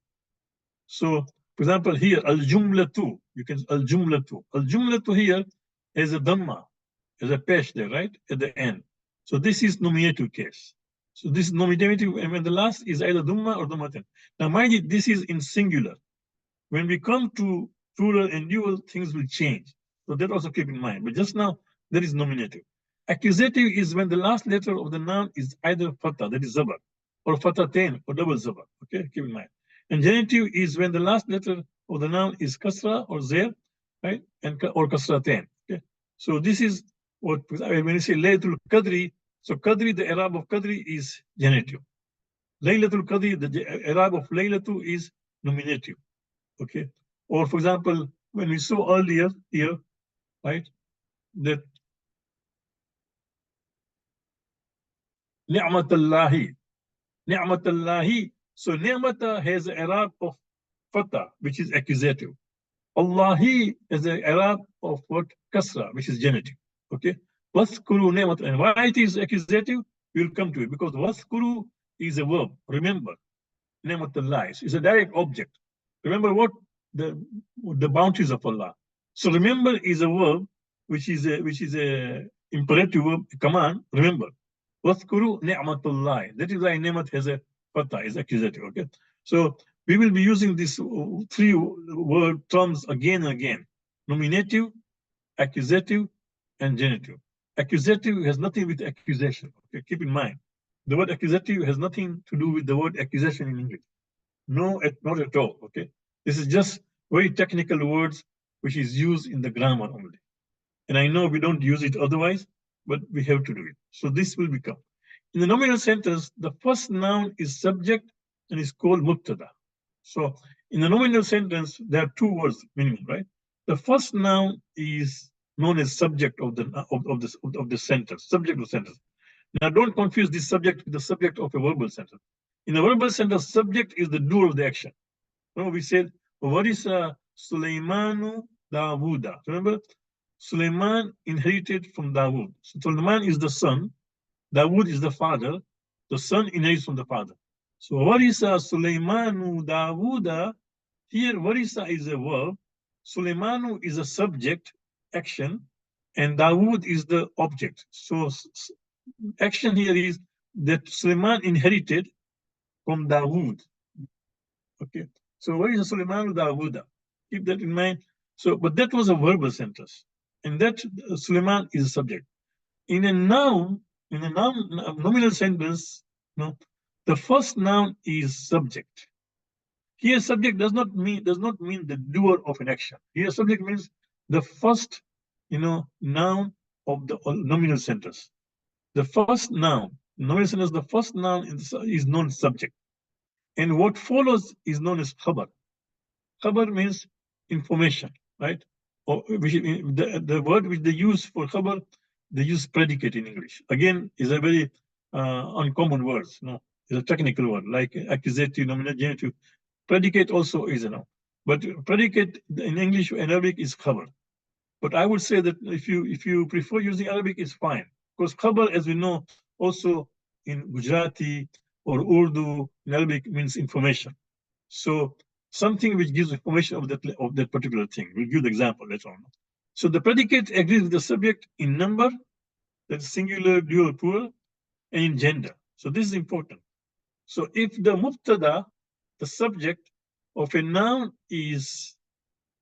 So, for example, here al-jumlatu, you can al-jumlatu. Al-jumlatu here is a dhamma, is a pesh there, right, at the end. So this is nominative case. So this is nominative, and when the last is either dhamma or dhammatain. Now, mind you, this is in singular. When we come to plural and dual, things will change. So that also keep in mind. But just now, there is nominative. Accusative is when the last letter of the noun is either fatha, that is zabar, or fatatain, or double zabar. Okay, keep in mind. And genitive is when the last letter of the noun is kasra or zer, right, or kasratain. Okay, so this is what when you say Laylatul Qadri. So Qadri, the i'rab of Qadri is genitive. Laylatul Qadri, the i'rab of Laylatu is nominative. Okay, or for example, when we saw earlier here, right, that ni'matallahi, so ni'mata has an i'rab of fatha, which is accusative. Allahi is an i'rab of what? Kasra, which is genitive. Okay, waskuru ni'mat, and why it is accusative, we'll come to it, because waskuru is a verb, remember. Ni'matallahi is a direct object. Remember what? The bounties of Allah. So remember is a verb which is a imperative verb, a command. Remember, waskuru ni'matullah. That is why ni'mat has a fatha, is accusative. Okay, so we will be using these three word terms again and again: nominative, accusative, and genitive. Accusative has nothing with accusation. Okay, keep in mind, the word accusative has nothing to do with the word accusation in English. No, not at all. Okay, this is just very technical words which is used in the grammar only. And I know we don't use it otherwise, but we have to do it. So this will become. In the nominal sentence, the first noun is subject and is called mubtada. So in the nominal sentence, there are two words minimum, right? The first noun is known as subject of the sentence, subject of the sentence. Now don't confuse this subject with the subject of a verbal sentence. In a verbal sentence, subject is the doer of the action. We said, Warisa Sulaimanu Davuda. Remember, Sulaiman inherited from Dawood. So Sulaiman is the son, Dawood is the father, the son inherits from the father. So Warisa Sulaimanu Davuda, here Warisa is a verb, Sulaimanu is a subject, action, and Dawood is the object. So action here is that Sulaiman inherited from Dawood. Okay, so what is Sulaiman Dawood? Keep that in mind. So, but that was a verbal sentence. and that Suleiman is a subject. In a nominal sentence, no, the first noun is subject. Here, subject does not mean the doer of an action. Here, subject means the first, noun of the nominal sentence. The first noun, nominal sentence, the first noun is known as subject, and what follows is known as khabar. Khabar means information, right? Or the word which they use for khabar, they use predicate in English. Again, is a very uncommon word. No, it's a technical word like accusative, nominative, genitive. Predicate also is a noun, but predicate in English and Arabic is khabar. But I would say that if you prefer using Arabic, it's fine, because khabar, as we know, also in Gujarati or Urdu in Arabic means information. So something which gives information of that particular thing. We'll give the example later on. So the predicate agrees with the subject in number, that's singular, dual, plural, and in gender. So this is important. So if the mubtada, the subject of a noun, is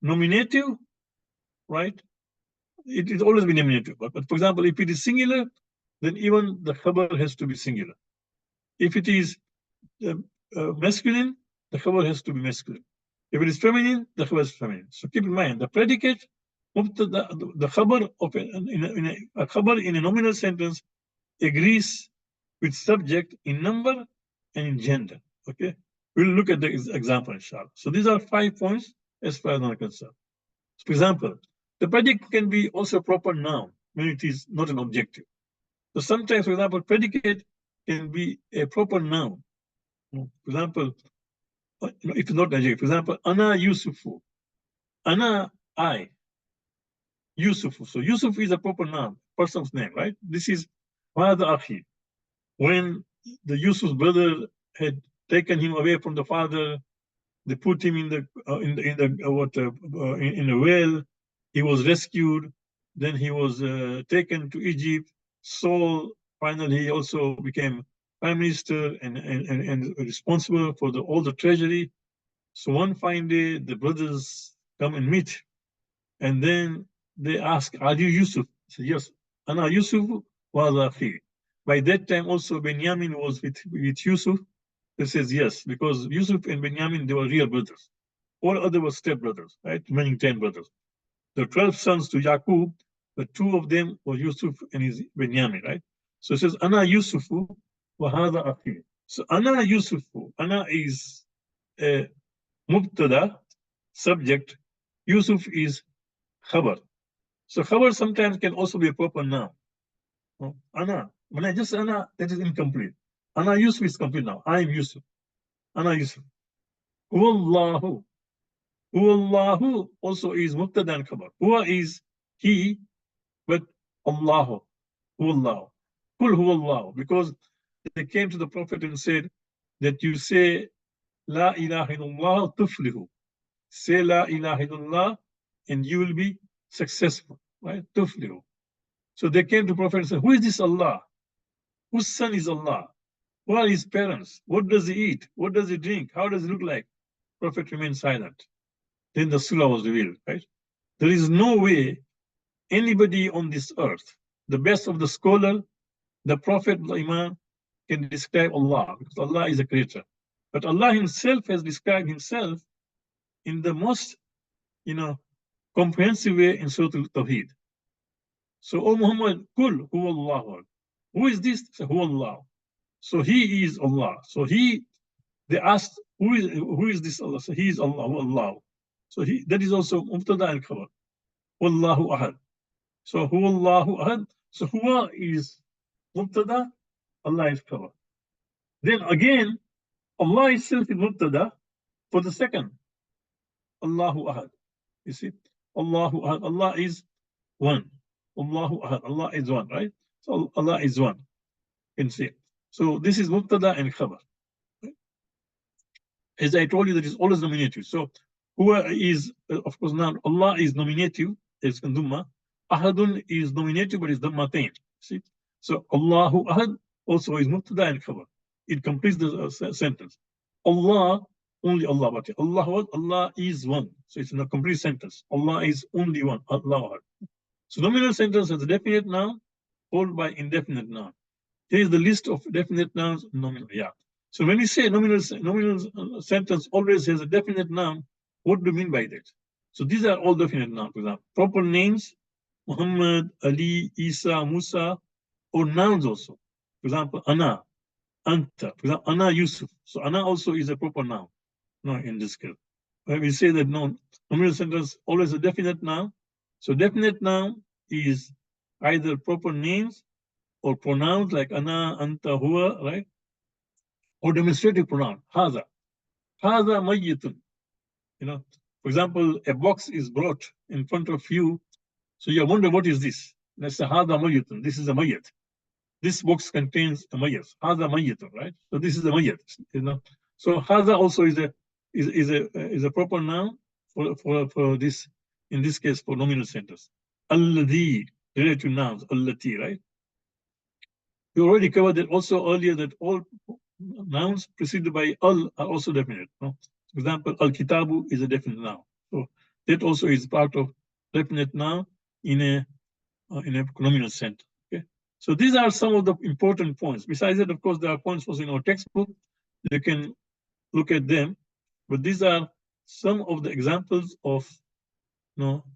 nominative, right? It is always be nominative. But for example, if it is singular, then even the khabar has to be singular. If it is masculine, the khabar has to be masculine. If it is feminine, the khabar is feminine. So keep in mind, the predicate, the khabar of a khabar in a nominal sentence agrees with subject in number and in gender. Okay, we'll look at the example, inshallah. So these are 5 points as far as I'm concerned. So for example, the predicate can be also a proper noun when it is not an objective. So sometimes, for example, predicate can be a proper noun. For example, if it's not adjective, for example, Ana Yusufu. Ana, I. Yusufu. So Yusuf is a proper noun, person's name, right? This is Father Akhi. When the Yusuf's brother had taken him away from the father, they put him in the well. He was rescued. Then he was taken to Egypt. Saul finally also became prime minister and responsible for all the treasury. So one fine day, the brothers come and meet, and then they ask, "Are you Yusuf?" He said, "Yes." Ana Yusuf was akhi. By that time, also Benjamin was with Yusuf. He says yes, because Yusuf and Benjamin, they were real brothers. All other were step brothers, right? Meaning 10 brothers. The 12 sons to Yaqub, the 2 of them were Yusuf and his Benjamin, right? So it says, Ana Yusufu wa hadha akhi. So Ana Yusufu, Ana is a mubtada, subject. Yusuf is khabar. So khabar sometimes can also be a proper noun. Ana, when I just Ana, that is incomplete. Ana Yusuf is complete now. I am Yusuf. Ana Yusuf. Huwallahu. Huwallahu also is mubtada and khabar. Huwa is he, but Allahu. Huwallahu. Kul huwallahu. Because they came to the Prophet and said that you say La ilaha illallah tuflihu. Say La ilaha illallah and you will be successful. Right? Tuflihu. So they came to the Prophet and said, who is this Allah? Whose son is Allah? Who are his parents? What does he eat? What does he drink? How does he look like? Prophet remained silent. Then the surah was revealed, right? There is no way anybody on this earth, the best of the scholar, the Prophet, the Imam, can describe Allah, because Allah is a creator. But Allah himself has described himself in the most, comprehensive way in Surah Al-Tawheed. So, O Muhammad, Kul, Hu Allah. Who is this? Hu Allah. So he is Allah. So they asked, who is this Allah? So he is Allah, Allah. So that is also mubtada and khabar. Wallahu ahad. So huwallahu ahad. So huwa is mubtada, Allah is khabar. Then again, Allah itself is mubtada for the second. Allahu ahad. You see? Allahu ahad. Allah is one. Allahu ahad. Allah is one, right? So Allah is one. You can see. So this is mubtada and khabar. As I told you, that is always nominative. So huwa is, of course, now Allah is nominative, it's dhamma. Ahadun is nominative, but it's dhammatain. See? So Allahu ahad also is mubtada and khabar. It completes the sentence. Allah, only Allah, but Allah is one. So it's in a complete sentence. Allah is only one. Allah ahad. So nominal sentence has a definite noun followed by indefinite noun. Here is the list of definite nouns, nominal. Yeah. So when you say nominal sentence always has a definite noun, what do you mean by that? So these are all definite nouns. For example, proper names, Muhammad, Ali, Isa, Musa, or nouns also. For example, Ana, Anta. For example, Ana Yusuf. So Ana also is a proper noun. No, in this case. When we say that nominal sentence always a definite noun. So definite noun is either proper names or pronouns like Ana, Anta, Huwa, right? Or demonstrative pronoun, Haza. Haza mayyitun. You know, for example, a box is brought in front of you. So you wonder, what is this? Let's say Haza mayyitun. This is a mayyit. This box contains a mayyit. Haza mayyitun, right? So this is a mayyit. You know. So Haza also is a proper noun for this, in this case, for nominal sentence. Alladhi, related to nouns, allati, right? We already covered that also earlier, that all nouns preceded by al are also definite. No? For example, al-kitabu is a definite noun. So that also is part of definite noun in a nominal sentence. Okay. So these are some of the important points. Besides that, of course, there are points also in our textbook. You can look at them, but these are some of the examples of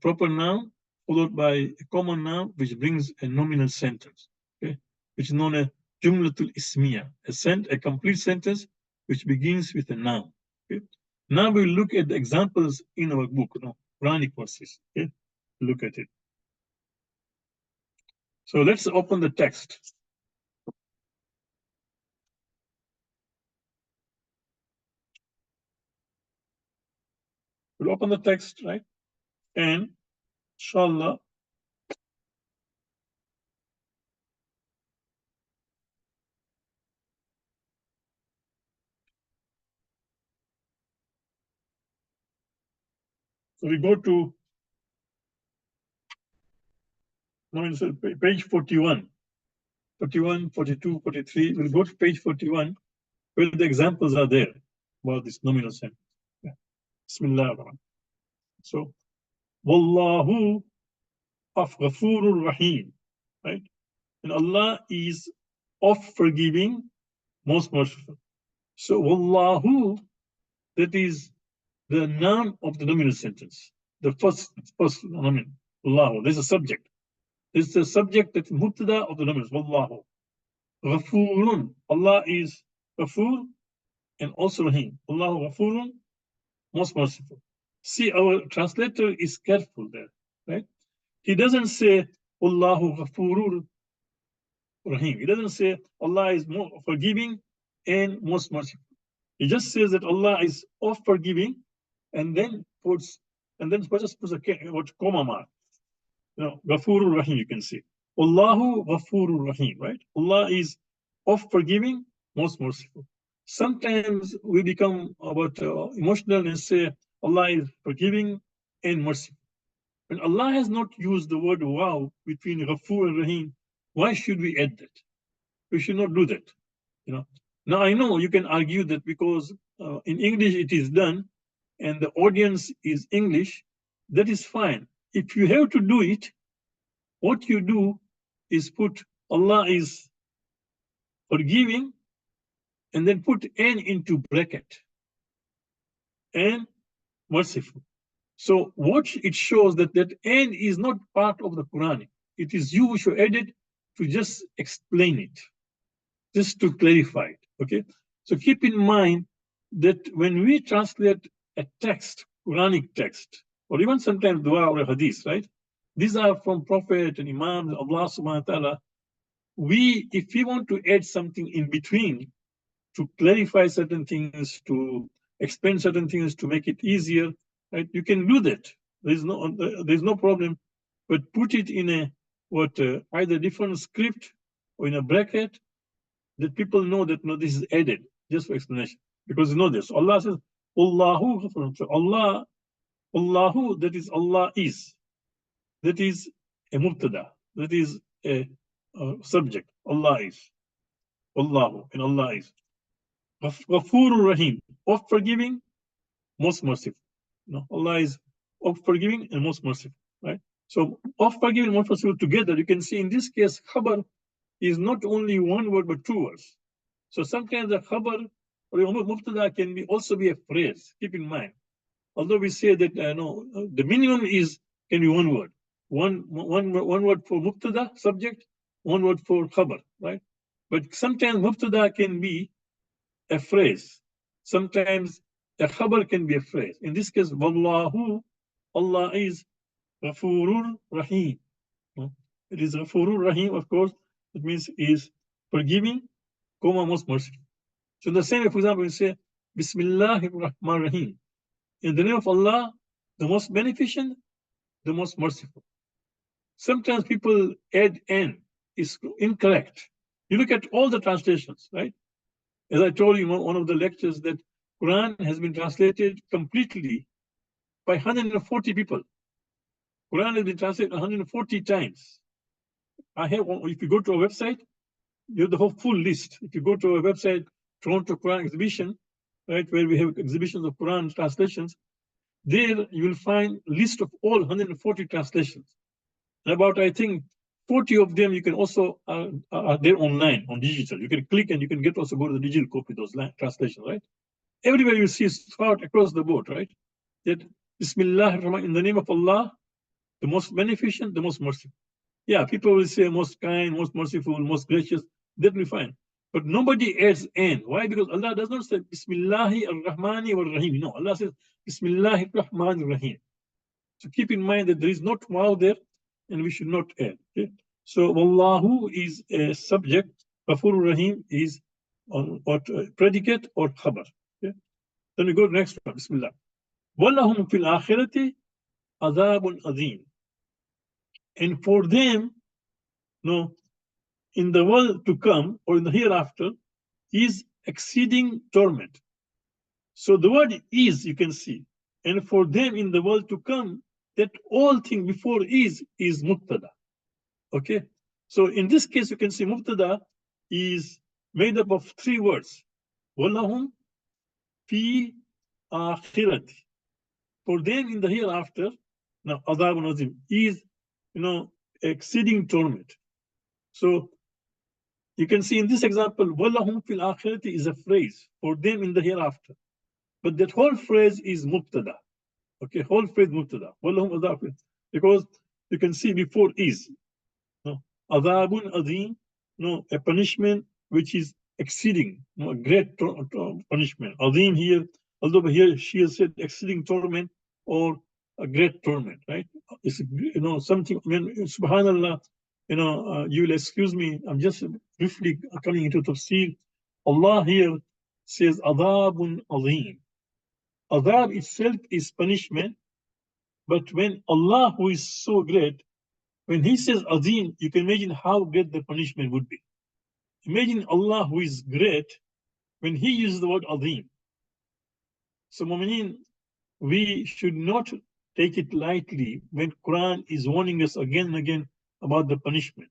proper noun followed by a common noun which brings a nominal sentence. Okay, which is known as jumlatul ismiya, a complete sentence which begins with a noun. Okay? Now we'll look at the examples in our book, Quranic verses. Okay? Look at it. So let's open the text. We'll open the text, right? And inshallah, so we go to page 41, 41, 42, 43. We'll go to page 41, where the examples are there about this nominal sentence. Yeah. Bismillah. So, Wallahu Ghafurur Rahim, right? And Allah is of forgiving, most merciful. So, Wallahu, that is the noun of the nominal sentence. The first nominal, Wallahu. There's a subject. There's the subject that's mubtada of the nominal, Wallahu. Ghafurun, Allah is Ghafur and also Rahim. Allahu Ghafurun, most merciful. See, our translator is careful there, right? He doesn't say Allahu Ghafurur Rahim. He doesn't say Allah is more forgiving and most merciful. He just says that Allah is of forgiving, and then just puts a comma mark. Ghafurur Rahim, you can see. Allahu Ghafurur Rahim, right? Allah is of forgiving, most merciful. Sometimes we become emotional and say Allah is forgiving and merciful. When Allah has not used the word wow between Ghafur and Rahim, why should we add that? We should not do that. Now I know you can argue that because in English it is done and the audience is English, that is fine. If you have to do it, what you do is put Allah is forgiving and then put N into bracket and merciful. So what it shows that N is not part of the Quranic. It is you who should add it to just explain it, just to clarify it. Okay. So keep in mind that when we translate a text, Quranic text, or even sometimes dua or hadith, right? These are from Prophet and Imams, Allah subhanahu wa ta'ala. If we want to add something in between to clarify certain things, to explain certain things, to make it easier, right? You can do that. There's no problem, but put it in a either different script or in a bracket that people know that this is added just for explanation, because you know this. Allah says Allahu, Allahu, that is Allah is. That is a mubtada. That is a subject. Allah is. Allahu, and Allah is. Ghafurur Rahim, of forgiving, most merciful. Allah is of forgiving and most merciful, right? So of forgiving and merciful together, you can see in this case, khabar is not only one word but two words. So sometimes the khabar or mubtada can be also be a phrase. Keep in mind, although we say that the minimum can be one word, one word for mubtada subject, one word for khabar, right? But sometimes mubtada can be a phrase. Sometimes a khabar can be a phrase. In this case, wallahu, Allah is Ghafurur Rahim. It is Ghafurur Rahim, of course. It means is forgiving, most merciful. So the same, for example, we say Bismillahir Rahmanir Rahim. In the name of Allah, the most beneficent, the most merciful. Sometimes people add N, is incorrect. You look at all the translations, right? As I told you in one of the lectures, that Quran has been translated completely by 140 people. Quran has been translated 140 times. I have, if you go to our website, you have the whole full list. If you go to our website, Toronto Quran Exhibition, right, where we have exhibitions of Quran translations, there you will find list of all 140 translations. And about, I think, 40 of them you can also are there online on digital. You can click and you can get also go to the digital copy of those translations, right? Everywhere you see throughout across the board, right? That Bismillah in the name of Allah, the most beneficent, the most merciful. Yeah, people will say most kind, most merciful, most gracious. That will be fine. But nobody adds N. Why? Because Allah does not say Bismillahi ar-Rahmani ar-Rahim. No, Allah says Bismillahi ar-Rahmani ar-Rahim. So keep in mind that there is not wow there, and we should not add. Okay? So Wallahu is a subject, Ghafur Rahim is on what predicate or khabar. Okay? Then we go to the next one. Bismillah. Wallahum fil akhirati adhabun adhim. And for them, in the world to come or in the hereafter, is exceeding torment. So the word is, you can see, and for them in the world to come, that all thing before is mubtada. Okay, so in this case, you can see mubtada is made up of three words. Wallahum fi akhirati. For them in the hereafter, now adhabun azim is, exceeding torment. So you can see in this example, wallahum fil akhirati is a phrase for them in the hereafter. But that whole phrase is mubtada. Okay, whole phrase mubtada. Wallahum adhabun. Because you can see before is. Adhabun adhim, a punishment which is exceeding, a great punishment. Adhim here, although here she has said exceeding torment or a great torment, right? It's something. Subhanallah, you will excuse me. I'm just briefly coming into tafsir. Allah here says adhabun adhim. Adhab itself is punishment, but when Allah, who is so great, when he says azim, you can imagine how great the punishment would be. Imagine Allah, who is great, when he uses the word azim. So, mu'mineen, we should not take it lightly when Quran is warning us again and again about the punishment.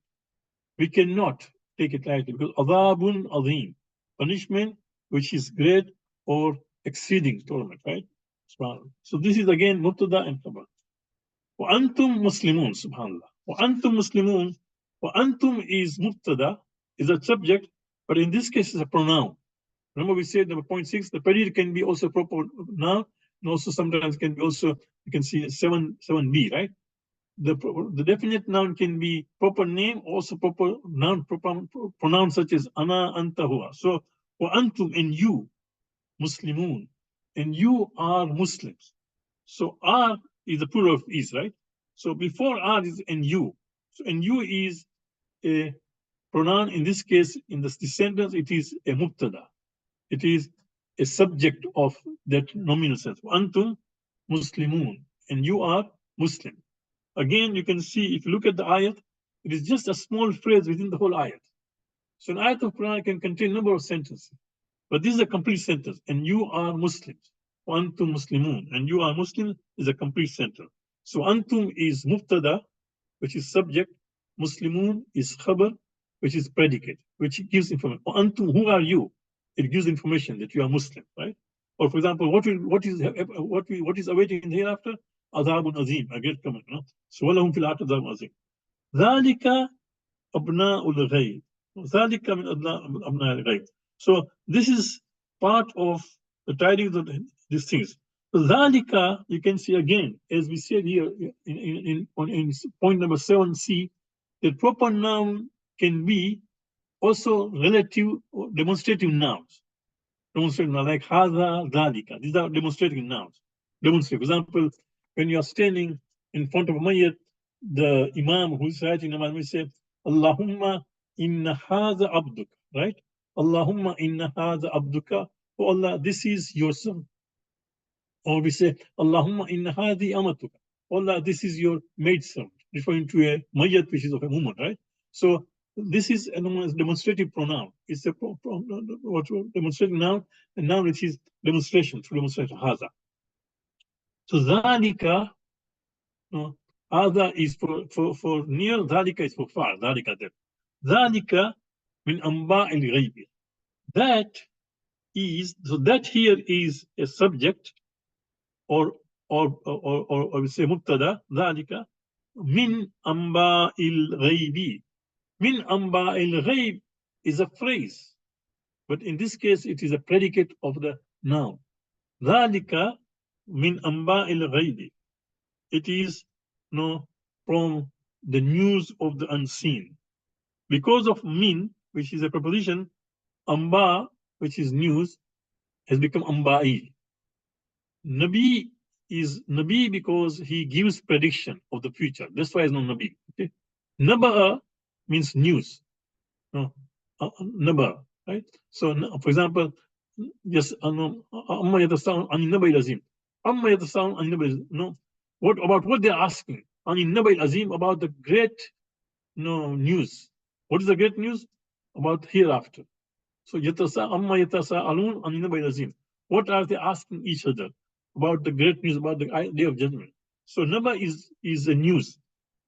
We cannot take it lightly because adhabun azim, punishment which is great or exceeding torment, right? So this is again mubtada and khabar. Wa antum muslimun, subhanallah. Wa antum muslimun. Wa antum is mubtada, is a subject, but in this case is a pronoun. Remember we said number 0.6, the predicate can be also proper noun, and also sometimes can be also, you can see 7b, right? The definite noun can be proper name, also proper noun, pronoun such as ana, anta, huwa. So, wa antum, and you, muslimun, and you are Muslims. So are is the plural of is, right? So before are is and you. So and you is a pronoun. In this case, in the sentence, it is a mubtada. It is a subject of that nominal sense. Antum muslimun, and you are Muslim. Again, you can see if you look at the ayat, it is just a small phrase within the whole ayat. So an ayat of Quran can contain a number of sentences, but this is a complete sentence. And you are Muslims. Antum muslimun, and you are Muslim is a complete sentence. So antum is mubtada, which is subject. Muslimun is khabar, which is predicate, which gives information. Antum, who are you? It gives information that you are Muslim, right? Or for example, what is awaiting in the hereafter? adhabun azim, a great comment. No? So walahum fil akhirati adhabun azim. Dhalika abna'ul ghayb. Dhalika min abna'ul ghayb. So this is part of the tidings of these things. So dhalika, you can see again, as we said here in point number 7c, the proper noun can be also relative or demonstrative nouns. Demonstrative nouns like hadha, dhalika. These are demonstrative nouns. Demonstrative. For example, when you are standing in front of a mayyat, the imam who is reciting namaz will say, Allahumma inna hadha abduka, right? Allahumma inna hadha abduka. Oh Allah, this is your son. Or we say, Allahumma inna hadhi amatuka. Oh Allah, this is your maidservant, referring to a mayyat which is of a woman, right? So this is a demonstrative pronoun. It's a demonstrative noun, a noun which is demonstration, through demonstration, hadha. So dhalika, no, hadha is for near, dhalika is for far, dhalika that. Dhalika min amba al ghaybi. That is, so that here is a subject, or we say mubtada, dhalika min amba il ghaybi. Min amba il ghayb is a phrase, but in this case it is a predicate of the noun. Dhalika min amba il ghaybi. It is from the news of the unseen. Because of min, which is a preposition, amba, which is news, has become amba'i. Nabi is Nabi because he gives prediction of the future. That's why he's not Nabi. Okay? Naba'a means news. No, Naba, right? So, for example, yes, amma yatasa'un ani nabai azim. Amma yatasa'un ani nabai azim. No, what about what they're asking? Ani nabai azim, about the great news. What is the great news? About hereafter. So amma yatasa'alun ani nabai azim. What are they asking each other about the great news, about the day of judgment? So Naba is a news.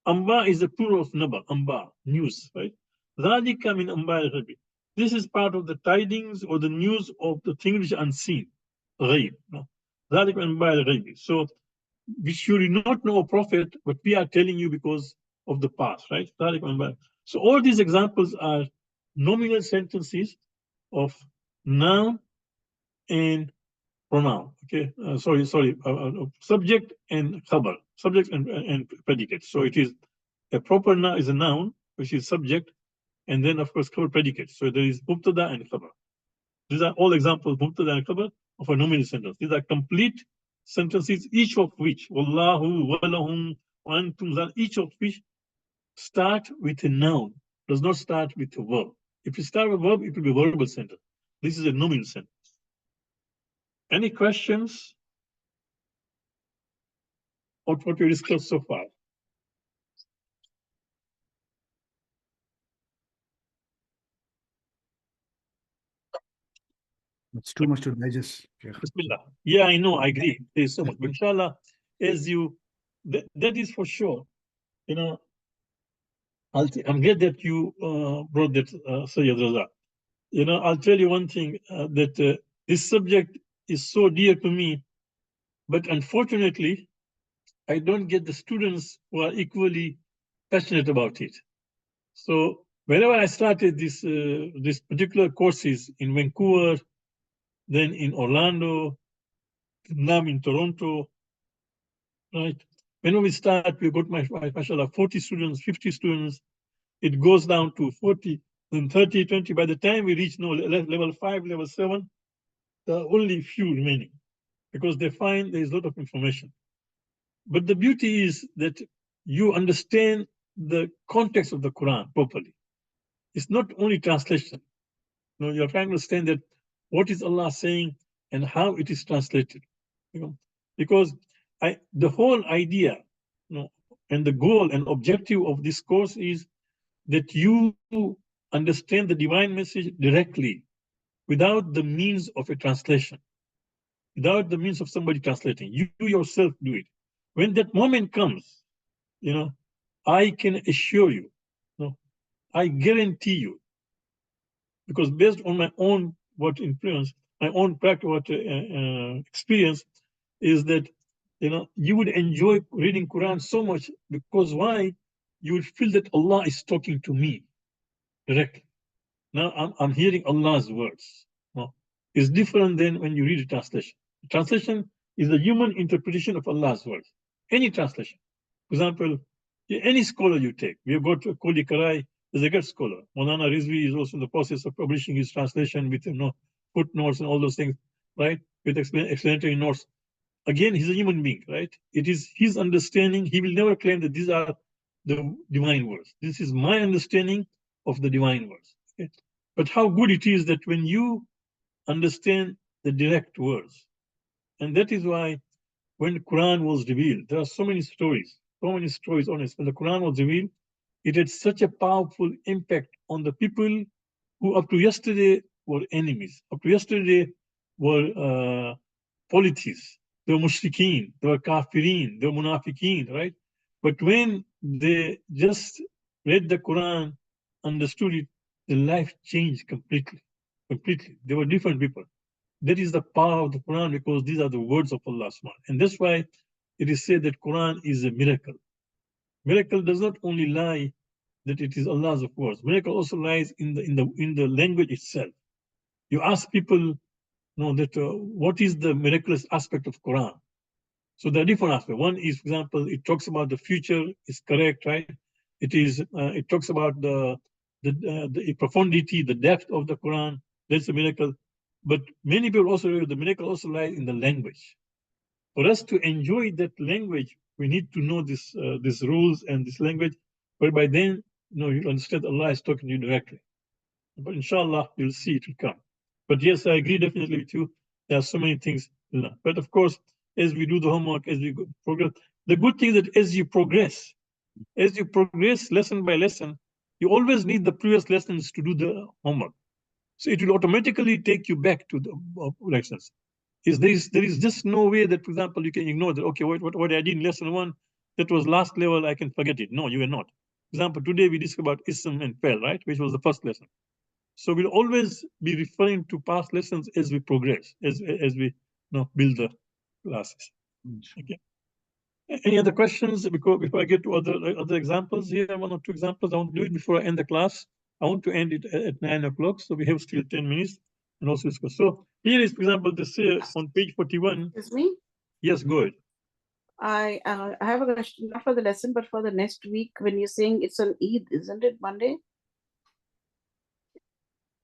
Amba is the plural of Naba, Amba, news, right? Dhalika min amba al-ghaybi. This is part of the tidings or the news of the things which are unseen. Ghayb. Dhalika min amba al-ghaybi. So which you did not know a prophet, but we are telling you because of the past, right? Dhalika min amba. So all these examples are nominal sentences of noun and pronoun. Okay, subject and khabar, subject and predicate. So it is a proper noun is a noun which is subject, and then of course khabar predicate. So there is mubtada and khabar. These are all examples, mubtada and khabar, of a nominal sentence. These are complete sentences, each of which, wallahu, walahum, antum, each of which start with a noun, does not start with a verb. If you start with a verb, it will be a verbal sentence. This is a nominal sentence. Any questions on what we discussed so far? It's too much to digest. Bismillah. Yeah, I know, I agree. There's so much. But inshallah, as you, that is for sure. I'm glad that you brought that, Sayyid Raza. I'll tell you one thing, that this subject is so dear to me, but unfortunately, I don't get the students who are equally passionate about it. So whenever I started this particular courses in Vancouver, then in Orlando, now in Toronto, right? When we start, we got mashallah, 40 students, 50 students. It goes down to 40, then 30, 20. By the time we reach level 5, level 7, there are only few remaining because they find there is a lot of information. But the beauty is that you understand the context of the Quran properly. It's not only translation. You're trying to understand that what is Allah saying and how it is translated. Because the whole idea, and the goal and objective of this course is that you understand the divine message directly, without the means of a translation, without the means of somebody translating. You yourself do it. When that moment comes, I can assure you, I guarantee you, because based on my own influence, my own practical experience, is that you would enjoy reading Quran so much because why? You would feel that Allah is talking to me directly. Now I'm hearing Allah's words. No, it's different than when you read a translation. Translation is the human interpretation of Allah's words. Any translation. For example, any scholar you take, we have got Koli Karai is a good scholar. Maulana Rizvi is also in the process of publishing his translation with footnotes and all those things, right? With explanatory notes. Again, he's a human being, right? It is his understanding. He will never claim that these are the divine words. This is my understanding of the divine words. Okay? But how good it is that when you understand the direct words, and that is why when the Quran was revealed, there are so many stories on it. When the Quran was revealed, it had such a powerful impact on the people who up to yesterday were enemies, up to yesterday were polytheists, they were mushrikeen, they were kafirin, they were munafiqeen, right? But when they just read the Quran, understood it, their life changed completely. Completely. They were different people. That is the power of the Quran because these are the words of Allah subhanahu. And that's why it is said that Quran is a miracle. Miracle does not only lie that it is Allah's words. Miracle also lies in the language itself. You ask people, that what is the miraculous aspect of Quran? So there are different aspects. One is, for example, it talks about the future. Is correct, right? It talks about the profundity, the depth of the Quran. That's a miracle. But many people also, the miracle also lies in the language. For us to enjoy that language, we need to know these rules and this language, whereby then, you'll understand Allah is talking to you directly. But inshallah, you'll see it will come. But yes, I agree definitely with you. There are so many things to learn. But of course, as we do the homework, as we progress, the good thing is that as you progress lesson by lesson, you always need the previous lessons to do the homework. So it will automatically take you back to the lessons. There is just no way that, for example, you can ignore that, okay, what I did in lesson 1, that was last level, I can forget it. No, you are not. For example, today we discussed about ism and fail, right? Which was the first lesson. So we'll always be referring to past lessons as we progress, as we build the classes. Okay. Any other questions before I get to other examples here? 1 or 2 examples. I want to do it before I end the class. I want to end it at 9 o'clock, so we have still 10 minutes and also discuss. So here is, for example, this on page 41. Excuse me. Yes, go ahead. I have a question, not for the lesson, but for the next week. When you're saying it's on Eid, isn't it Monday?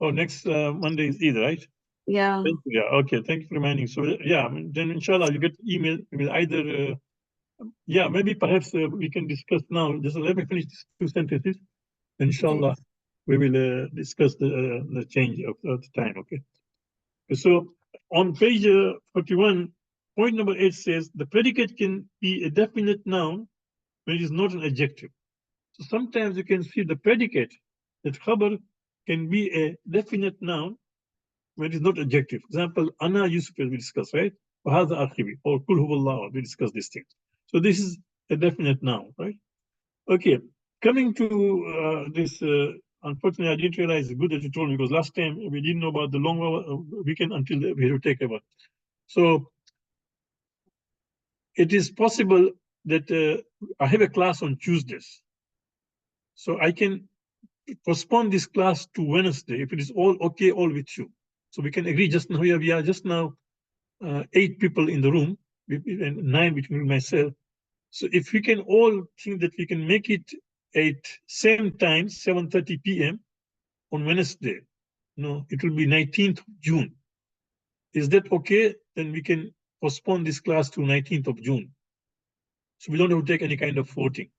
Oh, next Monday is Eid, right? Yeah. Yeah. Okay. Thank you for reminding. So yeah, then inshallah you get email. We will either maybe perhaps we can discuss now. Just let me finish these 2 sentences. Inshallah, we will discuss the change of the time. Okay. So on page 41, point number 8 says the predicate can be a definite noun when it is not an adjective. So sometimes you can see the predicate, that khabar, can be a definite noun when it is not adjective. For example, Ana Yusuf, we discussed, right? Or Kul Huwallah, we discussed these things. So this is a definite noun, right? Okay, coming to this, unfortunately, I didn't realize it's good that you told me, because last time we didn't know about the long weekend until we had to take about. So it is possible that I have a class on Tuesdays. So I can postpone this class to Wednesday if it is all okay, all with you. So we can agree just now. We are just now 8 people in the room, and 9 between myself. So if we can all think that we can make it at same time, 7:30 p.m. on Wednesday, it will be 19th of June. Is that okay? Then we can postpone this class to 19th of June. So we don't have to take any kind of voting.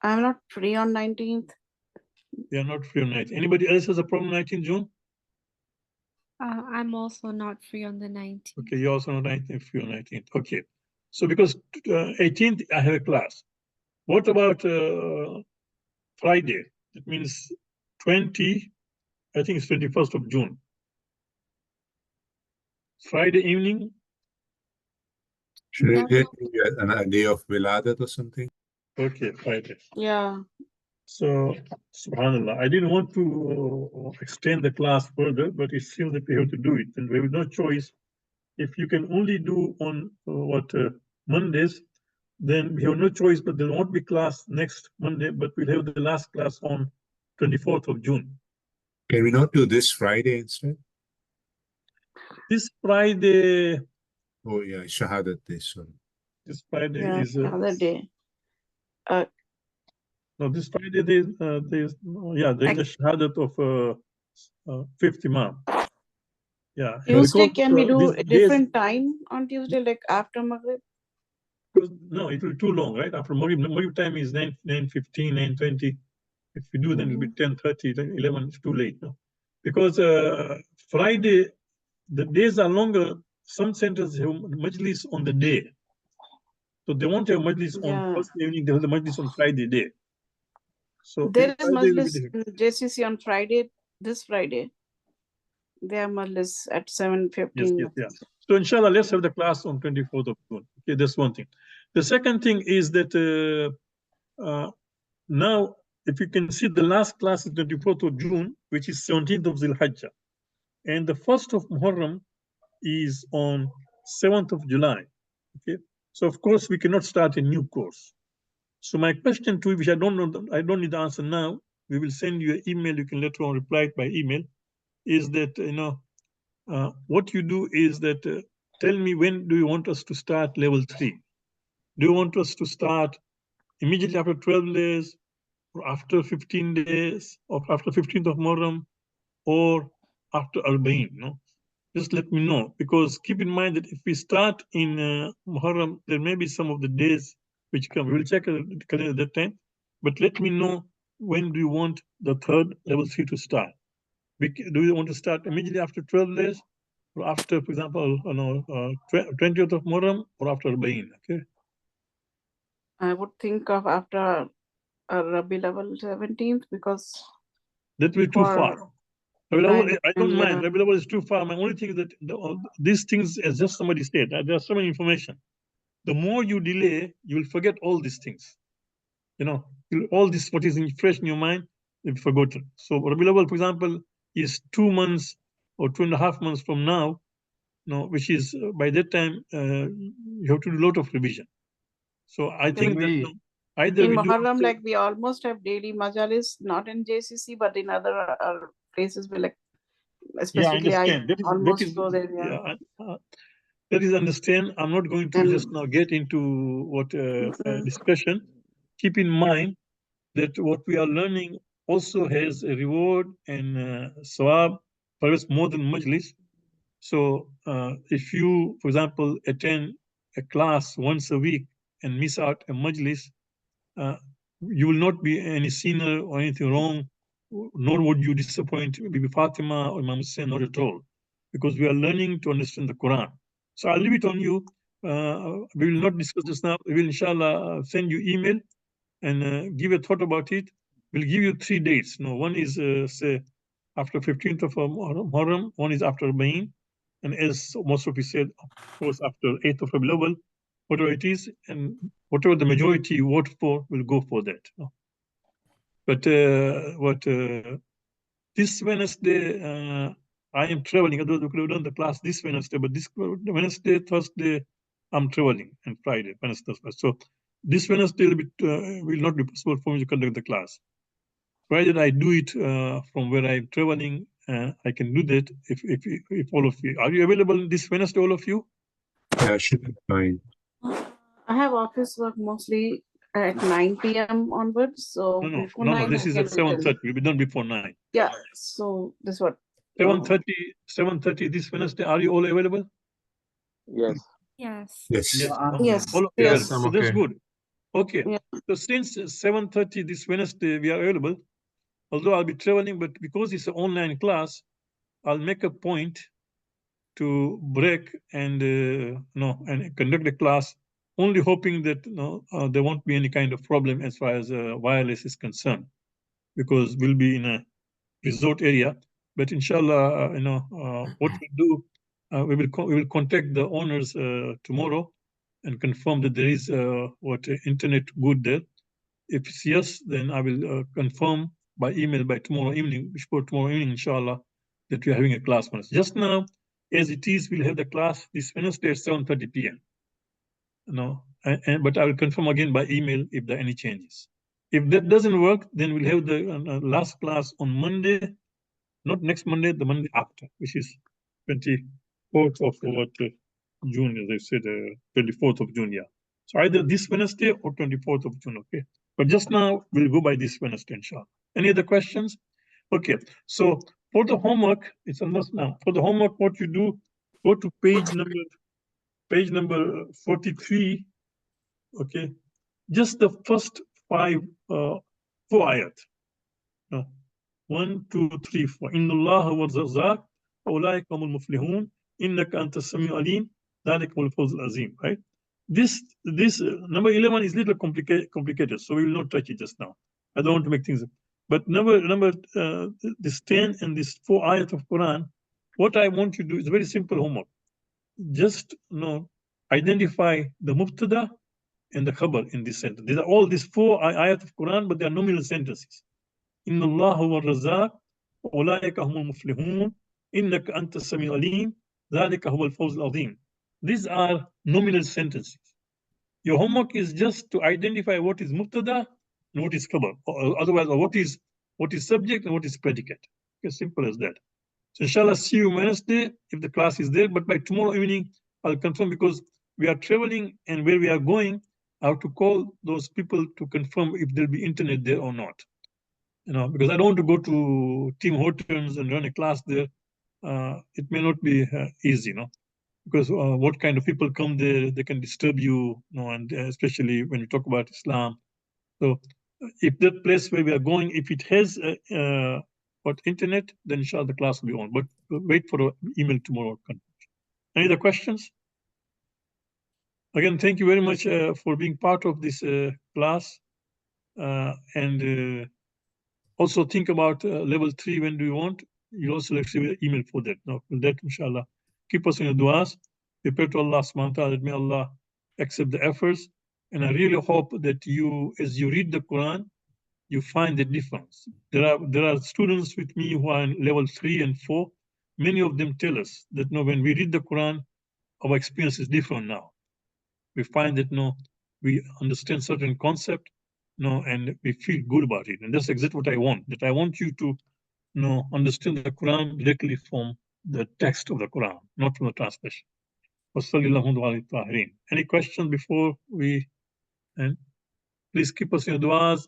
I'm not free on 19th. We are not free on 19th. Anybody else has a problem 19th June? I'm also not free on the 19th. Okay, you're also not 19th, free on 19th. Okay. So because 18th, I have a class. What about Friday? That means 20, I think it's 21st of June. Friday evening. Should it get an idea of Wiladat or something? Okay, Friday. Yeah. So, subhanAllah, I didn't want to extend the class further, but it seems that we have to do it, and we have no choice if you can only do on Mondays, then we have no choice, but there won't be class next Monday, but we'll have the last class on 24th of June. Can we not do this Friday instead? This Friday, Oh yeah, Shahadat Day, sorry. this Friday Yeah, is another day. no, this Friday there's a Shahadat of 5th Imam. Yeah. Tuesday, because, can we do these a days- different time on Tuesday, like after Maghrib? No, it will be too long, right? After Maghrib time is 9:15, 9:20. If you do, then it'll be 10:30, then 11. It's too late, no? Because Friday, the days are longer. Some centers have majlis on the day, so they won't have majlis on Yeah. Thursday evening. They have the majlis on Friday day. So There is Friday will be Majlis difficult. in JCC on Friday, this Friday. They are Majlis at 7:15. Yes. So inshallah, let's have the class on 24th of June. Okay, that's one thing. The second thing is that now, if you can see, the last class is 24th of June, which is 17th of Zil-Hajjah. And the 1st of Muharram is on 7th of July. Okay, so of course we cannot start a new course. So my question to you, which I don't know, I don't need the answer now. We will send you an email. You can later on reply it by email. Is that what you do is that tell me, when do you want us to start level 3? Do you want us to start immediately after 12 days, or after 15 days, or after 15th of Muharram, or after Arba'in? No, just let me know, because keep in mind that if we start in Muharram, there may be some of the days which come. We'll check the calendar at that time, but let me know, when do you want the third level 3 to start? Do you want to start immediately after 12 days, or after, for example, 20th of Muharram, or after Arba'in? Okay. I would think of after Rabi level 17th, because That will be too far. for Rabi I Awwal, I don't understand, mind. Rabi Awwal is too far. My only thing is that these things, as just somebody said, there's so much information. The more you delay, you will forget all these things. All this, what is fresh in your mind, you'll be forgotten. So Rabi Awwal, for example, is 2 months or 2.5 months from now, which is by that time you have to do a lot of revision. So I think that either in we do Muharram, after, like we almost have daily majalis, not in JCC, but in other places, we like, yeah, I specifically, I understand. That almost is go there. yeah. That is understand. I'm not going to And- just now get into what discussion. Keep in mind that what we are learning also has a reward and sawab, perhaps more than majlis. So if you, for example, attend a class once a week and miss out a majlis, you will not be any sinner or anything wrong, nor would you disappoint Bibi Fatima or Imam Hussein, not at all, because we are learning to understand the Quran. So I'll leave it on you. We will not discuss this now. We will, inshallah, send you email and give a thought about it. We'll give you 3 dates. One is, say, after 15th of Muharram, one is after Bain, and as most of you said, of course, after 8th of Rabiul Awwal, whatever it is, and whatever the majority vote for, will go for that. But this Wednesday, I am traveling. Otherwise, we could have done the class this Wednesday, but this Wednesday, Thursday, I'm traveling, and Friday, Wednesday, Thursday. So this Wednesday will not be possible for me to conduct the class. Provided I do it from where I'm traveling, I can do that if all of you. Are you available this Wednesday, all of you? Yeah, should be fine. I have office work mostly at 9 p.m. onwards. So before No. 9, This I is can at 7:30. We'll be done before 9. Yeah. So this what? 7:30 this Wednesday. Are you all available? Yes. Yes. Yes. Yes. Yes. All of you Yes. available. So that's good. Okay. Yeah. So since 7:30 this Wednesday we are available, although I'll be traveling, but because it's an online class, I'll make a point to break and and conduct the class, only hoping that there won't be any kind of problem as far as wireless is concerned, because we'll be in a resort area. But inshallah, what we do, we will contact the owners tomorrow and confirm that there is internet good there. If it's yes, then I will confirm by email by tomorrow evening, before tomorrow evening, inshallah, that we are having a class. Just now, as it is, we'll have the class this Wednesday at 7:30 p.m. But I will confirm again by email if there are any changes. If that doesn't work, then we'll have the last class on Monday, not next Monday, the Monday after, which is 24th of June, as I said, 24th of June, yeah. So either this Wednesday or 24th of June, okay? But just now, we'll go by this Wednesday, inshallah. Any other questions? Okay, so for the homework, it's almost now. For the homework, what you do, go to page number 43, okay? Just the first four ayat. No. 1, 2, 3, 4. Inna Allah wa Razaq, Ulaika humul muflihun, Innaka anta sami'u alim, Dhalika humul fawzul azim, right? This number 11 is a little complicated, so we will not touch it just now. I don't want to make things up. But this 10 and this 4 ayat of Quran, what I want you to do is very simple homework. Just identify the mubtada and the khabar in this sentence. These are all these 4 ayat of Quran, but they are nominal sentences. Inna Allah wa Razaq, Ulaika humul muflihun, Innaka anta sami'u alim, Dhalika huwal fawzul azim. These are nominal sentences. Your homework is just to identify what is mubtada and what is khabar, or otherwise, or what is subject and what is predicate. As simple as that. So inshallah, see you Wednesday if the class is there. But by tomorrow evening, I'll confirm, because we are traveling and where we are going, I have to call those people to confirm if there'll be internet there or not. Because I don't want to go to Tim Hortons and run a class there. It may not be easy, because what kind of people come there, they can disturb you, and especially when you talk about Islam. So if that place where we are going, if it has internet, then inshallah the class will be on. But wait for an email tomorrow. Any other questions? Again, thank you very much for being part of this class. And also think about level 3 when do you want. You also receive an email for that. Now, for that, inshallah, keep us in your du'as. We pray to Allah subhanahu wa ta'ala that may Allah accept the efforts. And I really hope that you, as you read the Quran, you find the difference. There are students with me who are in level 3 and 4. Many of them tell us that when we read the Quran, our experience is different now. We find that we understand certain concept, and we feel good about it. And that's exactly what I want. That I want you to understand the Quran directly from the text of the Quran, not from the translation. Any questions before we end? Please keep us in your du'as.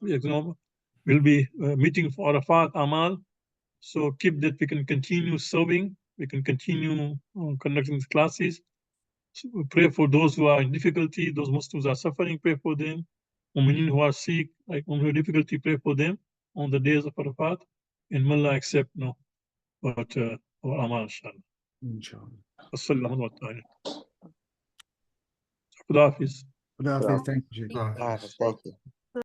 We'll be meeting for Arafat Amal. So keep that we can continue serving. We can continue conducting the classes. So we pray for those who are in difficulty, those Muslims who are suffering, pray for them. Mu'minin who are sick, like who have difficulty, pray for them on the days of Arafat. And may Allah accept our Amal, inshallah. Inshallah. Assalamu alaikum. Khuda Hafiz. Khuda Hafiz. Thank you. Ah, Thank you.